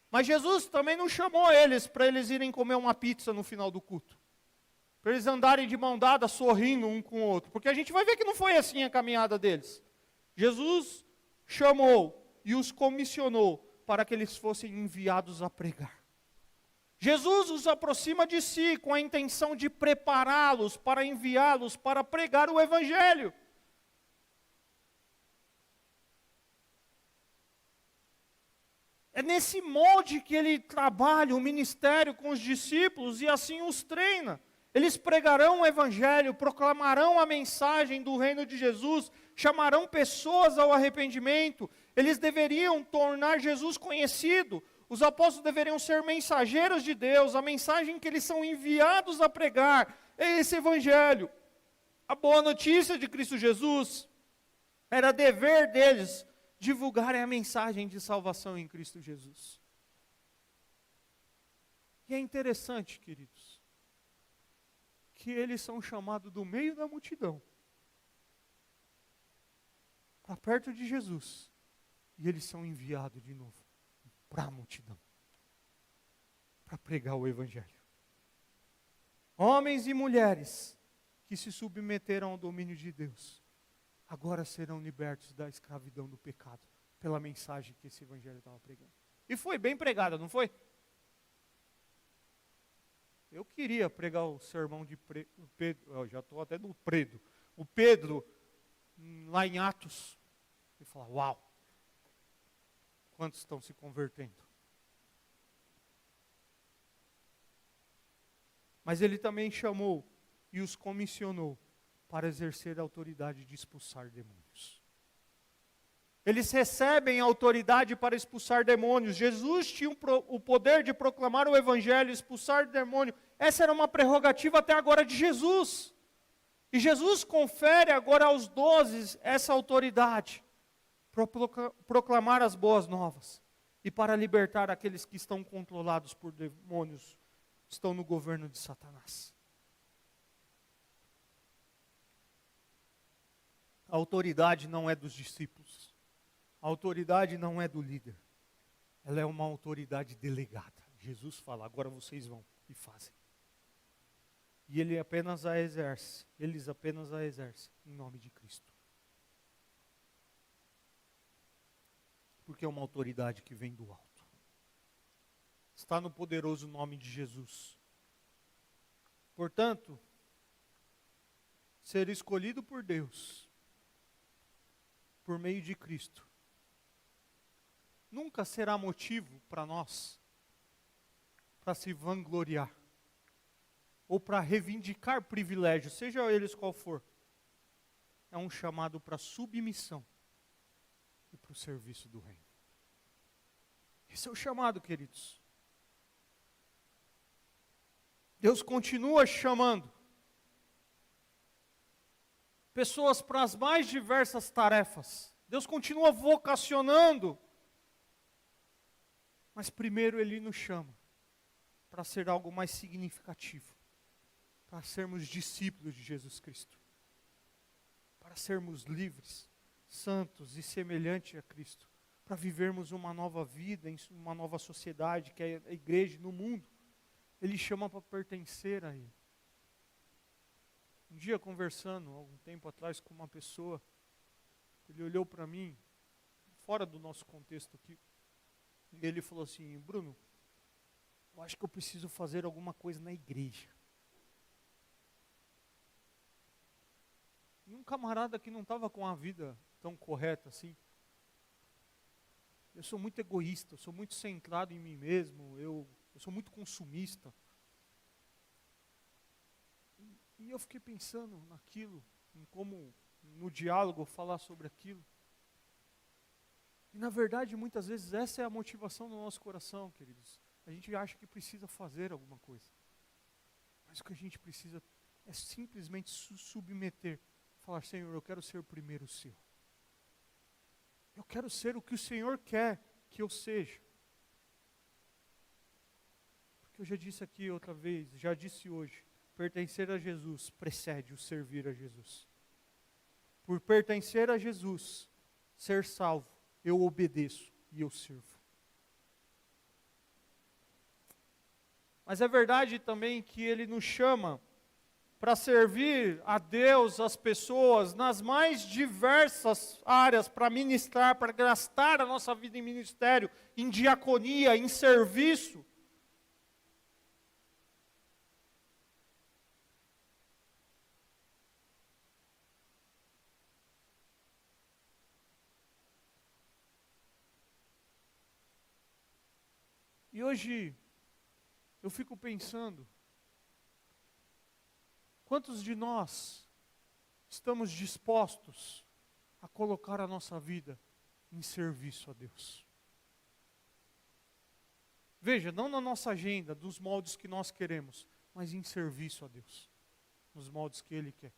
Mas Jesus também não chamou eles para eles irem comer uma pizza no final do culto. Para eles andarem de mão dada, sorrindo um com o outro. Porque a gente vai ver que não foi assim a caminhada deles. Jesus chamou e os comissionou para que eles fossem enviados a pregar. Jesus os aproxima de si com a intenção de prepará-los para enviá-los para pregar o Evangelho. É nesse molde que ele trabalha o ministério com os discípulos e assim os treina. Eles pregarão o Evangelho, proclamarão a mensagem do reino de Jesus, chamarão pessoas ao arrependimento. Eles deveriam tornar Jesus conhecido. Os apóstolos deveriam ser mensageiros de Deus. A mensagem que eles são enviados a pregar é esse Evangelho. A boa notícia de Cristo Jesus era dever deles divulgarem a mensagem de salvação em Cristo Jesus. E é interessante, queridos, que eles são chamados do meio da multidão para perto de Jesus, e eles são enviados de novo para a multidão, para pregar o Evangelho. Homens e mulheres que se submeteram ao domínio de Deus, agora serão libertos da escravidão do pecado, pela mensagem que esse Evangelho estava pregando. E foi bem pregada, não foi? Eu queria pregar o sermão de Pedro, eu já estou até no Pedro, o Pedro, lá em Atos, e falar, uau, quantos estão se convertendo? Mas ele também chamou e os comissionou para exercer a autoridade de expulsar demônios. Eles recebem a autoridade para expulsar demônios. Jesus tinha o poder de proclamar o Evangelho, expulsar demônio. Essa era uma prerrogativa até agora de Jesus. E Jesus confere agora aos 12 essa autoridade para proclamar as boas novas e para libertar aqueles que estão controlados por demônios, estão no governo de Satanás. A autoridade não é dos discípulos. A autoridade não é do líder. Ela é uma autoridade delegada. Jesus fala, agora vocês vão e fazem. E eles apenas a exercem em nome de Cristo. Porque é uma autoridade que vem do alto. Está no poderoso nome de Jesus. Portanto, ser escolhido por Deus, por meio de Cristo, nunca será motivo para nós, para se vangloriar, ou para reivindicar privilégios, seja eles qual for. É um chamado para submissão e para o serviço do reino. Esse é o chamado, queridos. Deus continua chamando pessoas para as mais diversas tarefas. Deus continua vocacionando. Mas primeiro Ele nos chama para ser algo mais significativo. Para sermos discípulos de Jesus Cristo. Para sermos livres, santos e semelhantes a Cristo. Para vivermos uma nova vida, em uma nova sociedade, que é a igreja no mundo. Ele chama para pertencer a Ele. Um dia conversando, algum tempo atrás, com uma pessoa, ele olhou para mim, fora do nosso contexto aqui, e ele falou assim, Bruno, eu acho que eu preciso fazer alguma coisa na igreja. E um camarada que não estava com a vida tão correta assim, eu sou muito egoísta, eu sou muito centrado em mim mesmo, eu sou muito consumista. E eu fiquei pensando naquilo, em como no diálogo falar sobre aquilo. E na verdade, muitas vezes, essa é a motivação do nosso coração, queridos. A gente acha que precisa fazer alguma coisa. Mas o que a gente precisa é simplesmente submeter. Falar, Senhor, eu quero ser o primeiro seu. Eu quero ser o que o Senhor quer que eu seja. Porque eu já disse aqui outra vez, já disse hoje, pertencer a Jesus precede o servir a Jesus. Por pertencer a Jesus, ser salvo, eu obedeço e eu sirvo. Mas é verdade também que Ele nos chama para servir a Deus, as pessoas, nas mais diversas áreas, para ministrar, para gastar a nossa vida em ministério, em diaconia, em serviço. E hoje, eu fico pensando, quantos de nós estamos dispostos a colocar a nossa vida em serviço a Deus? Veja, não na nossa agenda, dos moldes que nós queremos, mas em serviço a Deus, nos moldes que Ele quer.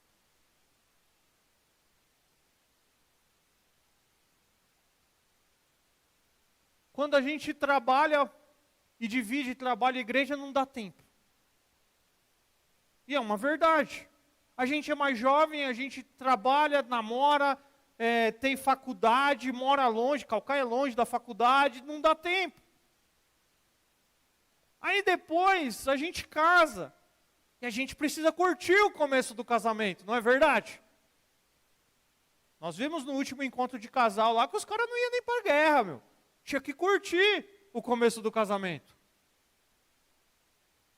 Quando a gente trabalha e divide trabalho e igreja, não dá tempo. E é uma verdade. A gente é mais jovem, a gente trabalha, namora, tem faculdade, mora longe, Calcaia é longe da faculdade, não dá tempo. Aí depois a gente casa, e a gente precisa curtir o começo do casamento, não é verdade? Nós vimos no último encontro de casal lá que os caras não iam nem para a guerra, meu. Tinha que curtir o começo do casamento.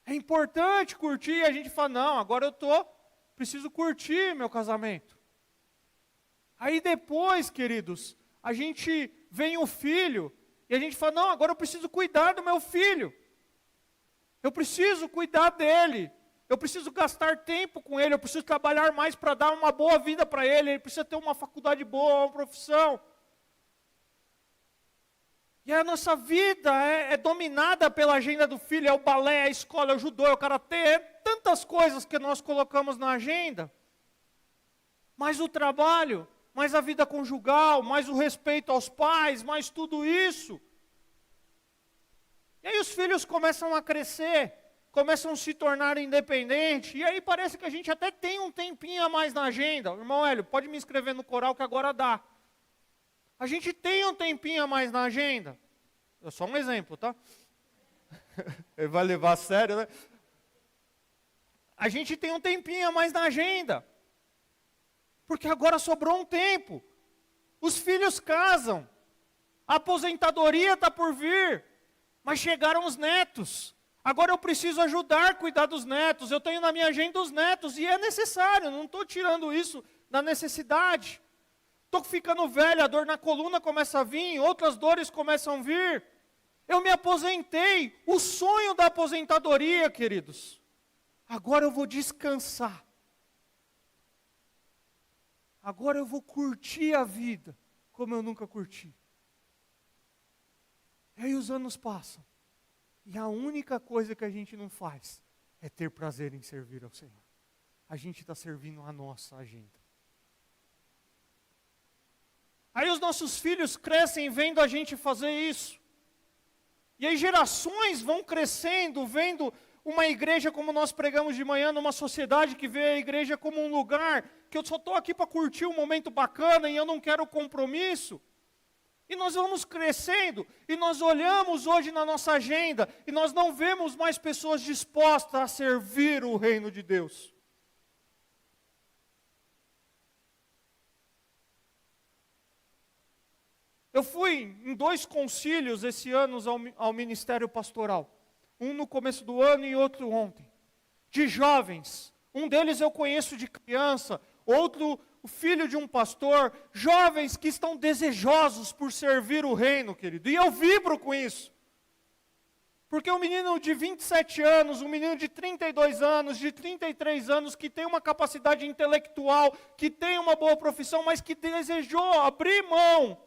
É importante curtir, a gente fala, não, agora eu preciso curtir meu casamento. Aí depois, queridos, a gente vem o filho, e a gente fala, não, agora eu preciso cuidar do meu filho. Eu preciso cuidar dele. Eu preciso gastar tempo com ele, eu preciso trabalhar mais para dar uma boa vida para ele, ele precisa ter uma faculdade boa, uma profissão. E a nossa vida é dominada pela agenda do filho, é o balé, é a escola, é o judô, é o karatê, é tantas coisas que nós colocamos na agenda. mais o trabalho, mais a vida conjugal, mais o respeito aos pais, mais tudo isso. E aí os filhos começam a crescer, começam a se tornar independentes, e aí parece que a gente até tem um tempinho a mais na agenda. Irmão Hélio, pode me inscrever no coral que agora dá. A gente tem um tempinho a mais na agenda. É só um exemplo, tá? Ele vai levar a sério, né? A gente tem um tempinho a mais na agenda. Porque agora sobrou um tempo. Os filhos casam. A aposentadoria está por vir. Mas chegaram os netos. Agora eu preciso ajudar a cuidar dos netos. Eu tenho na minha agenda os netos. E é necessário. Não estou tirando isso da necessidade. Estou ficando velho, a dor na coluna começa a vir. Outras dores começam a vir. Eu me aposentei. O sonho da aposentadoria, queridos. Agora eu vou descansar. Agora eu vou curtir a vida como eu nunca curti. E aí os anos passam. E a única coisa que a gente não faz é ter prazer em servir ao Senhor. A gente está servindo a nossa agenda. Aí os nossos filhos crescem vendo a gente fazer isso. E aí gerações vão crescendo, vendo uma igreja como nós pregamos de manhã, numa sociedade que vê a igreja como um lugar que eu só estou aqui para curtir um momento bacana e eu não quero compromisso. E nós vamos crescendo, e nós olhamos hoje na nossa agenda, e nós não vemos mais pessoas dispostas a servir o reino de Deus. Eu fui em 2 concílios esse ano ao ministério pastoral. Um no começo do ano e outro ontem. De jovens. Um deles eu conheço de criança, outro o filho de um pastor. Jovens que estão desejosos por servir o reino, querido. E eu vibro com isso. Porque um menino de 27 anos, um menino de 32 anos, de 33 anos, que tem uma capacidade intelectual, que tem uma boa profissão, mas que desejou abrir mão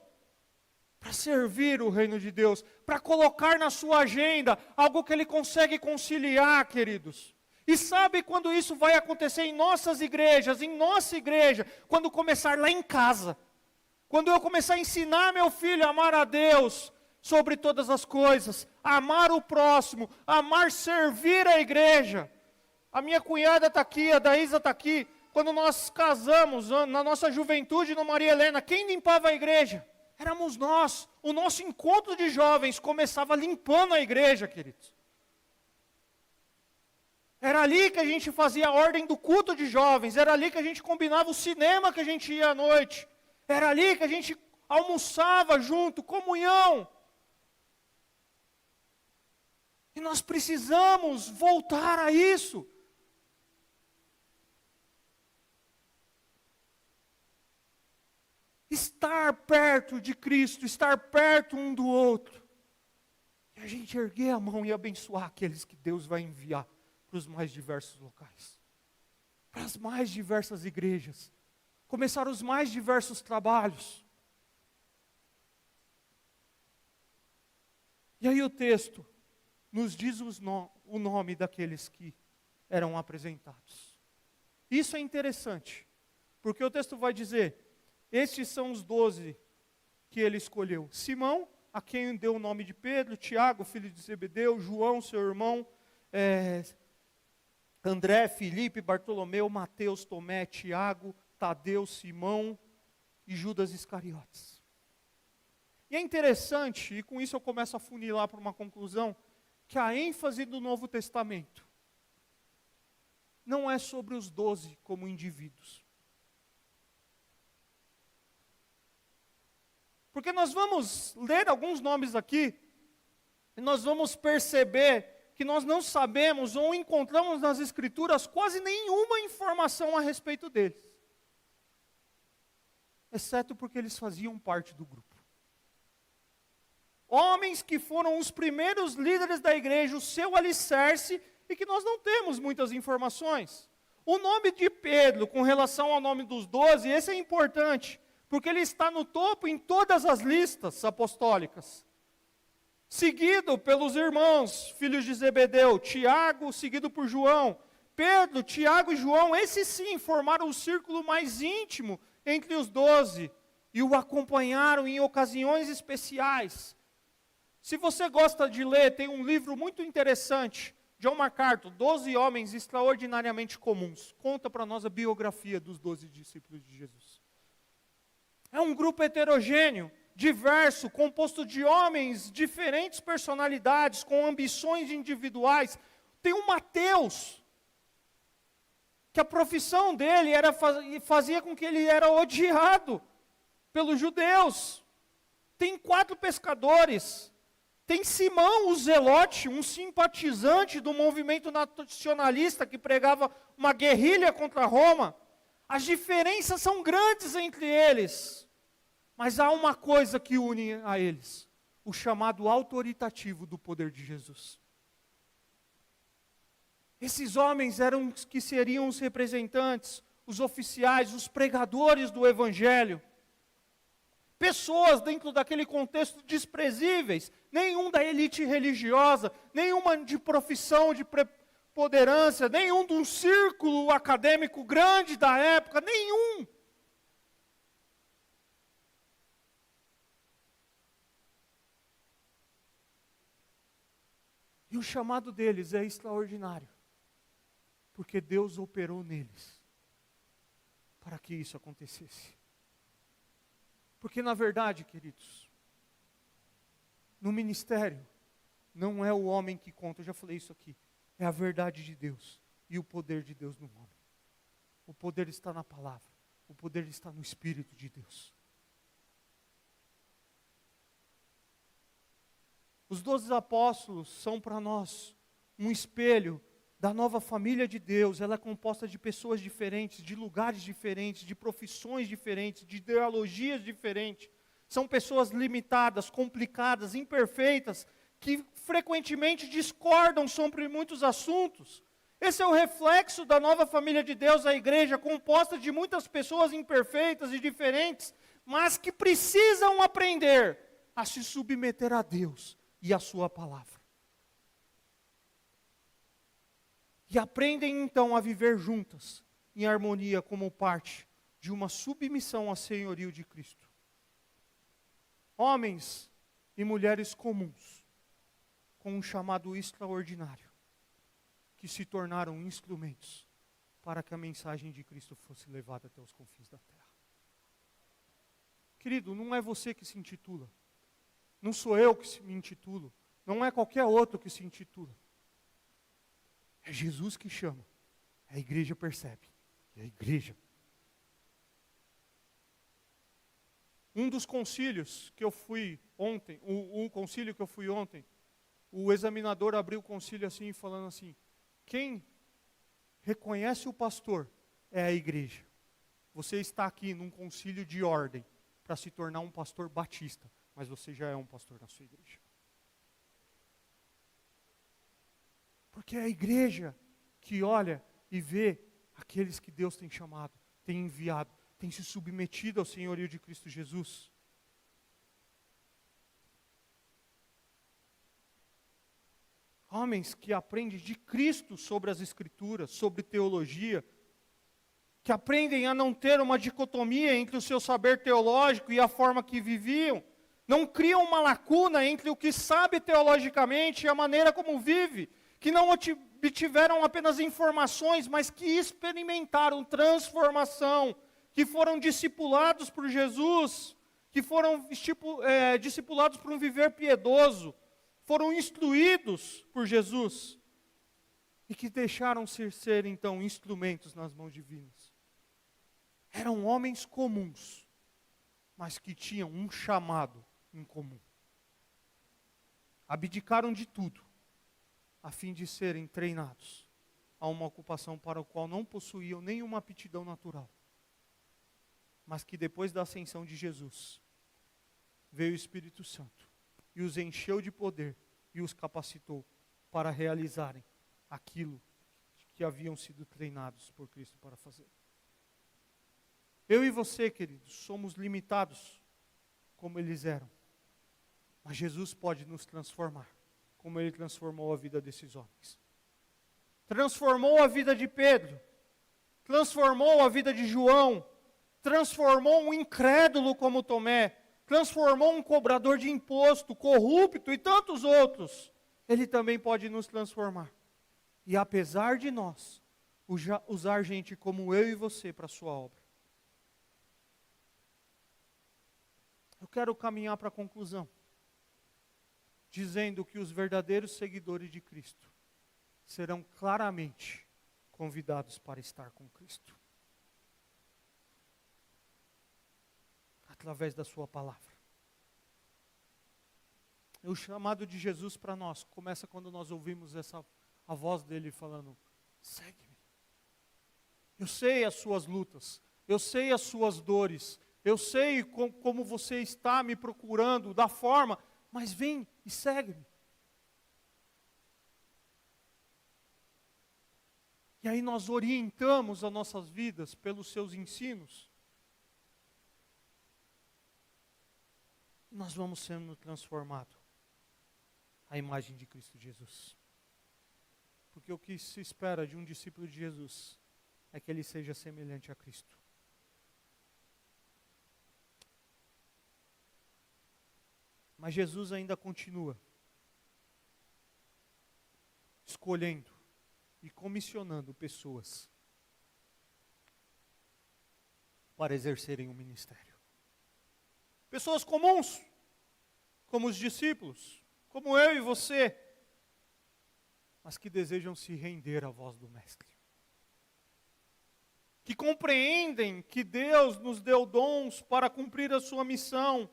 para servir o reino de Deus, para colocar na sua agenda algo que ele consegue conciliar, queridos. E sabe quando isso vai acontecer em nossas igrejas, em nossa igreja? Quando começar lá em casa. Quando eu começar a ensinar meu filho a amar a Deus sobre todas as coisas, a amar o próximo, a amar servir a igreja. A minha cunhada está aqui, a Daísa está aqui. Quando nós casamos, na nossa juventude, no Maria Helena, quem limpava a igreja? Éramos nós. O nosso encontro de jovens começava limpando a igreja, queridos. Era ali que a gente fazia a ordem do culto de jovens. Era ali que a gente combinava o cinema que a gente ia à noite. Era ali que a gente almoçava junto, comunhão. E nós precisamos voltar a isso. Estar perto de Cristo, estar perto um do outro. E a gente erguer a mão e abençoar aqueles que Deus vai enviar para os mais diversos locais. Para as mais diversas igrejas. Começar os mais diversos trabalhos. E aí o texto nos diz o nome daqueles que eram apresentados. Isso é interessante, porque o texto vai dizer: estes são os 12 que ele escolheu. Simão, a quem deu o nome de Pedro, Tiago, filho de Zebedeu, João, seu irmão, André, Filipe, Bartolomeu, Mateus, Tomé, Tiago, Tadeu, Simão e Judas Iscariotes. E é interessante, e com isso eu começo a funilar para uma conclusão, que a ênfase do Novo Testamento não é sobre os 12 como indivíduos. Porque nós vamos ler alguns nomes aqui, e nós vamos perceber que nós não sabemos ou encontramos nas Escrituras quase nenhuma informação a respeito deles. Exceto porque eles faziam parte do grupo. Homens que foram os primeiros líderes da igreja, o seu alicerce, e que nós não temos muitas informações. O nome de Pedro, com relação ao nome dos 12, esse é importante, porque ele está no topo em todas as listas apostólicas. Seguido pelos irmãos, filhos de Zebedeu, Tiago, seguido por João, Pedro, Tiago e João, esses sim, formaram o círculo mais íntimo entre os 12 e o acompanharam em ocasiões especiais. Se você gosta de ler, tem um livro muito interessante, John MacArthur, 12 homens extraordinariamente comuns. Conta para nós a biografia dos 12 discípulos de Jesus. É um grupo heterogêneo, diverso, composto de homens, diferentes personalidades, com ambições individuais. Tem um Mateus, que a profissão dele fazia com que ele era odiado pelos judeus. Tem 4 pescadores. Tem Simão, o Zelote, um simpatizante do movimento nacionalista que pregava uma guerrilha contra Roma. As diferenças são grandes entre eles, mas há uma coisa que une a eles: o chamado autoritativo do poder de Jesus. Esses homens eram os que seriam os representantes, os oficiais, os pregadores do Evangelho. Pessoas dentro daquele contexto desprezíveis, nenhum da elite religiosa, nenhuma de profissão de preponderância, nenhum de um círculo acadêmico grande da época, nenhum. E o chamado deles é extraordinário, porque Deus operou neles para que isso acontecesse. Porque na verdade, queridos, no ministério, não é o homem que conta, eu já falei isso aqui, é a verdade de Deus e o poder de Deus no homem. O poder está na palavra, o poder está no Espírito de Deus. Os 12 apóstolos são para nós um espelho da nova família de Deus. Ela é composta de pessoas diferentes, de lugares diferentes, de profissões diferentes, de ideologias diferentes. São pessoas limitadas, complicadas, imperfeitas, que frequentemente discordam sobre muitos assuntos. Esse é o reflexo da nova família de Deus, a igreja, composta de muitas pessoas imperfeitas e diferentes, mas que precisam aprender a se submeter a Deus e a sua palavra. E aprendem então a viver juntas, em harmonia, como parte de uma submissão ao senhorio de Cristo. Homens e mulheres comuns, com um chamado extraordinário, que se tornaram instrumentos para que a mensagem de Cristo fosse levada até os confins da terra. Querido, não é você que se intitula, não sou eu que me intitulo, não é qualquer outro que se intitula. É Jesus que chama, a igreja percebe, e a igreja. Um dos concílios que eu fui ontem, um concílio que eu fui ontem, o examinador abriu o concílio assim, falando assim: quem reconhece o pastor é a igreja. Você está aqui num concílio de ordem para se tornar um pastor batista, mas você já é um pastor na sua igreja. Porque é a igreja que olha e vê aqueles que Deus tem chamado, tem enviado, tem se submetido ao senhorio de Cristo Jesus. Homens que aprendem de Cristo sobre as Escrituras, sobre teologia, que aprendem a não ter uma dicotomia entre o seu saber teológico e a forma que viviam, não criam uma lacuna entre o que sabe teologicamente e a maneira como vive, que não obtiveram apenas informações, mas que experimentaram transformação, que foram discipulados por Jesus, que foram discipulados por um viver piedoso, foram instruídos por Jesus, e que deixaram-se ser então instrumentos nas mãos divinas. Eram homens comuns, mas que tinham um chamado em comum. Abdicaram de tudo, a fim de serem treinados a uma ocupação para a qual não possuíam nenhuma aptidão natural. Mas que depois da ascensão de Jesus, veio o Espírito Santo e os encheu de poder e os capacitou para realizarem aquilo que haviam sido treinados por Cristo para fazer. Eu e você, queridos, somos limitados como eles eram. Mas Jesus pode nos transformar, como Ele transformou a vida desses homens. transformou a vida de Pedro, transformou a vida de João, transformou um incrédulo como Tomé, transformou um cobrador de imposto, corrupto e tantos outros. Ele também pode nos transformar. E apesar de nós, usar gente como eu e você para a sua obra. Eu quero caminhar para a conclusão, dizendo que os verdadeiros seguidores de Cristo serão claramente convidados para estar com Cristo. Através da sua palavra. O chamado de Jesus para nós começa quando nós ouvimos a voz dele falando: segue-me. Eu sei as suas lutas, eu sei as suas dores, eu sei como você está me procurando, da forma, mas vem e segue-me. E aí nós orientamos as nossas vidas pelos seus ensinos. E nós vamos sendo transformados à imagem de Cristo Jesus. Porque o que se espera de um discípulo de Jesus é que ele seja semelhante a Cristo. Mas Jesus ainda continua escolhendo e comissionando pessoas para exercerem o ministério. Pessoas comuns, como os discípulos, como eu e você, mas que desejam se render à voz do Mestre. Que compreendem que Deus nos deu dons para cumprir a sua missão.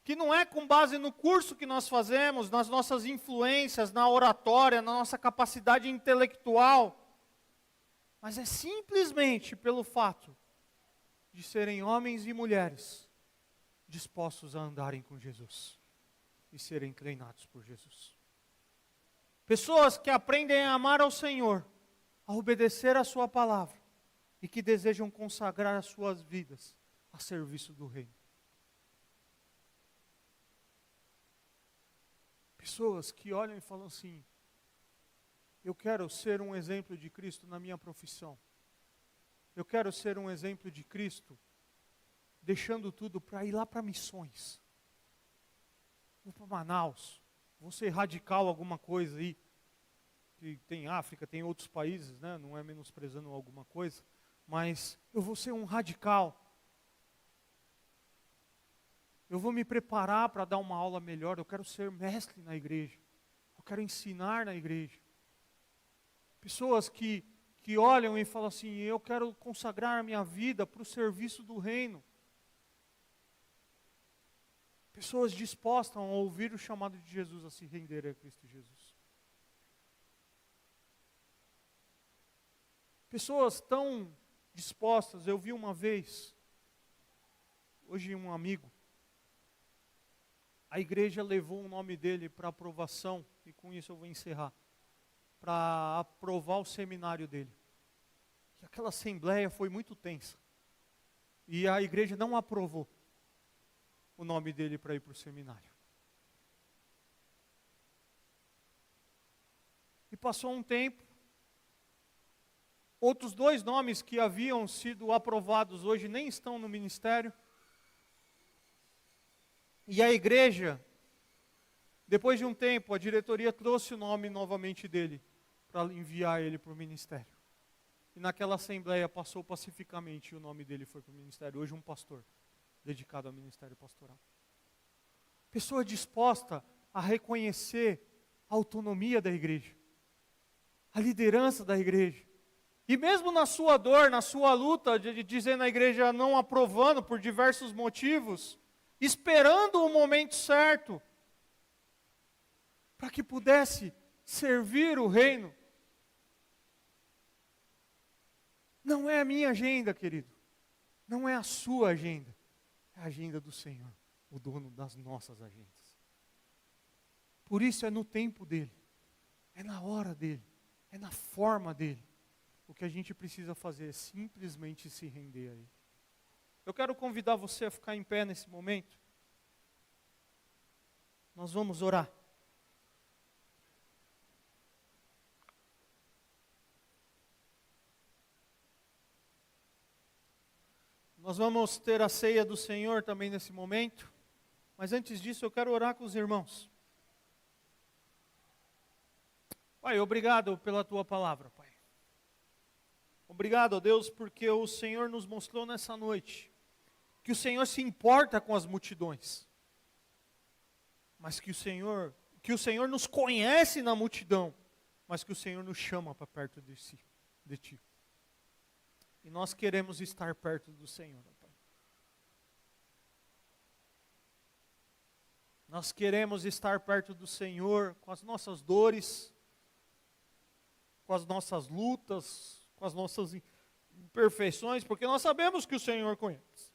Que não é com base no curso que nós fazemos, nas nossas influências, na oratória, na nossa capacidade intelectual, mas é simplesmente pelo fato de serem homens e mulheres dispostos a andarem com Jesus e serem treinados por Jesus. Pessoas que aprendem a amar ao Senhor, a obedecer a sua palavra e que desejam consagrar as suas vidas a serviço do reino. Pessoas que olham e falam assim: eu quero ser um exemplo de Cristo na minha profissão. Eu quero ser um exemplo de Cristo, deixando tudo para ir lá para missões. Vou para Manaus, vou ser radical alguma coisa aí. Que tem África, tem outros países, né? Não é menosprezando alguma coisa, mas eu vou ser um radical. Eu vou me preparar para dar uma aula melhor, eu quero ser mestre na igreja, eu quero ensinar na igreja. Pessoas que olham e falam assim: eu quero consagrar a minha vida para o serviço do reino. Pessoas dispostas a ouvir o chamado de Jesus a se render a Cristo Jesus. Pessoas tão dispostas. Eu vi uma vez, hoje um amigo, a igreja levou o nome dele para aprovação, e com isso eu vou encerrar, para aprovar o seminário dele. E aquela assembleia foi muito tensa. E a igreja não aprovou o nome dele para ir para o seminário. E passou um tempo, outros 2 nomes que haviam sido aprovados hoje nem estão no ministério. E a igreja, depois de um tempo, a diretoria trouxe o nome novamente dele, para enviar ele para o ministério. E naquela assembleia passou pacificamente, e o nome dele foi para o ministério. Hoje um pastor, dedicado ao ministério pastoral. Pessoa disposta a reconhecer a autonomia da igreja, a liderança da igreja. E mesmo na sua dor, na sua luta, dizendo a igreja não aprovando por diversos motivos, esperando o momento certo, para que pudesse servir o reino. Não é a minha agenda, querido. Não é a sua agenda. É a agenda do Senhor, o dono das nossas agendas. Por isso é no tempo dele, é na hora dele, é na forma dele. O que a gente precisa fazer é simplesmente se render a ele. Eu quero convidar você a ficar em pé nesse momento. Nós vamos orar. Nós vamos ter a ceia do Senhor também nesse momento, mas antes disso eu quero orar com os irmãos. Pai, obrigado pela tua palavra, Pai. Obrigado, ó Deus, porque o Senhor nos mostrou nessa noite que o Senhor se importa com as multidões, mas que o Senhor nos conhece na multidão, mas que o Senhor nos chama para perto de Ti. E nós queremos estar perto do Senhor, ó Pai. Nós queremos estar perto do Senhor com as nossas dores, com as nossas lutas, com as nossas imperfeições, porque nós sabemos que o Senhor conhece.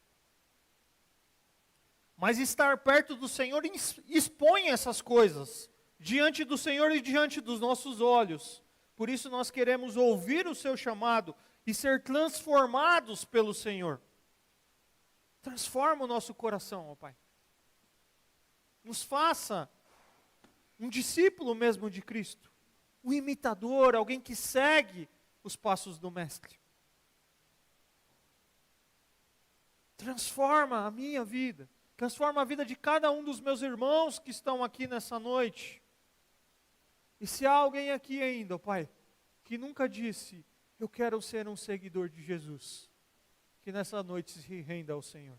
Mas estar perto do Senhor expõe essas coisas diante do Senhor e diante dos nossos olhos. Por isso nós queremos ouvir o seu chamado e ser transformados pelo Senhor. Transforma o nosso coração, ó Pai. Nos faça um discípulo mesmo de Cristo, um imitador, alguém que segue os passos do Mestre. Transforma a minha vida, transforma a vida de cada um dos meus irmãos que estão aqui nessa noite. E se há alguém aqui ainda, ó Pai, que nunca disse, eu quero ser um seguidor de Jesus, que nessa noite se renda ao Senhor.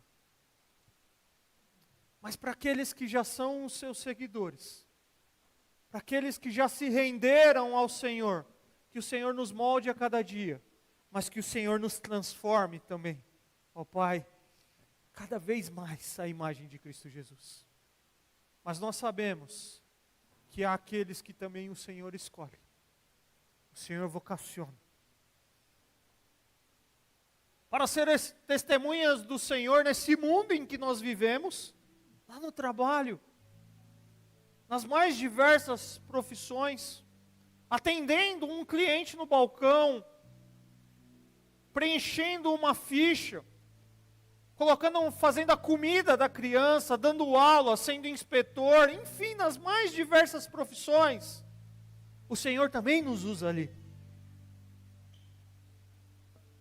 Mas para aqueles que já são os seus seguidores, para aqueles que já se renderam ao Senhor, que o Senhor nos molde a cada dia, mas que o Senhor nos transforme também, ó Pai, cada vez mais a imagem de Cristo Jesus. Mas nós sabemos que há aqueles que também o Senhor escolhe, o Senhor vocaciona, para ser testemunhas do Senhor nesse mundo em que nós vivemos, lá no trabalho, nas mais diversas profissões, atendendo um cliente no balcão, preenchendo uma ficha, fazendo a comida da criança, dando aula, sendo inspetor, enfim, nas mais diversas profissões, o Senhor também nos usa ali.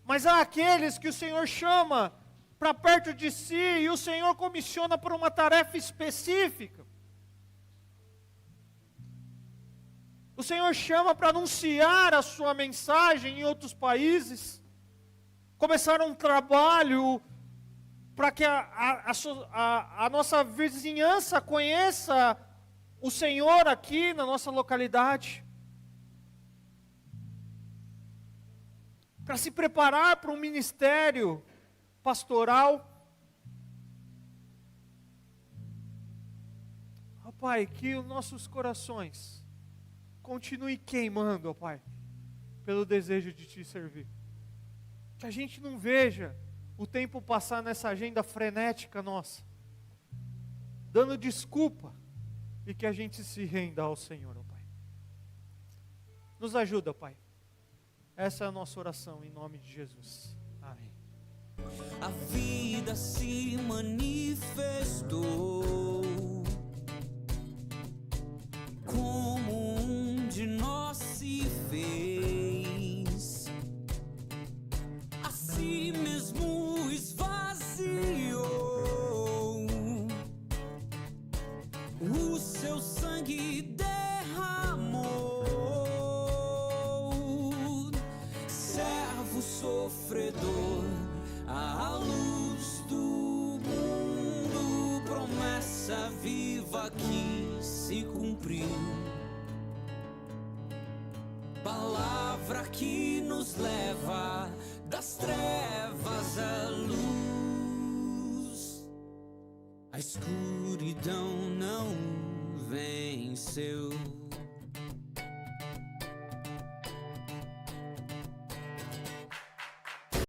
Mas há aqueles que o Senhor chama para perto de si e o Senhor comissiona por uma tarefa específica. O Senhor chama para anunciar a sua mensagem em outros países, começar um trabalho para que a nossa vizinhança conheça o Senhor aqui na nossa localidade, para se preparar para um ministério pastoral. Ó Pai, que os nossos corações continuem queimando, ó Pai, pelo desejo de Te servir. Que a gente não veja o tempo passar nessa agenda frenética nossa, dando desculpa, e que a gente se renda ao Senhor, ó Pai. Nos ajuda, Pai. Essa é a nossa oração em nome de Jesus. Amém. A vida se manifestou como um de nós se fez, a si mesmo esvaziou, o seu sangue derramou, servo sofredor, a luz do mundo, promessa viva que se cumpriu, palavra que nos leva das trevas à luz, a escuridão não venceu.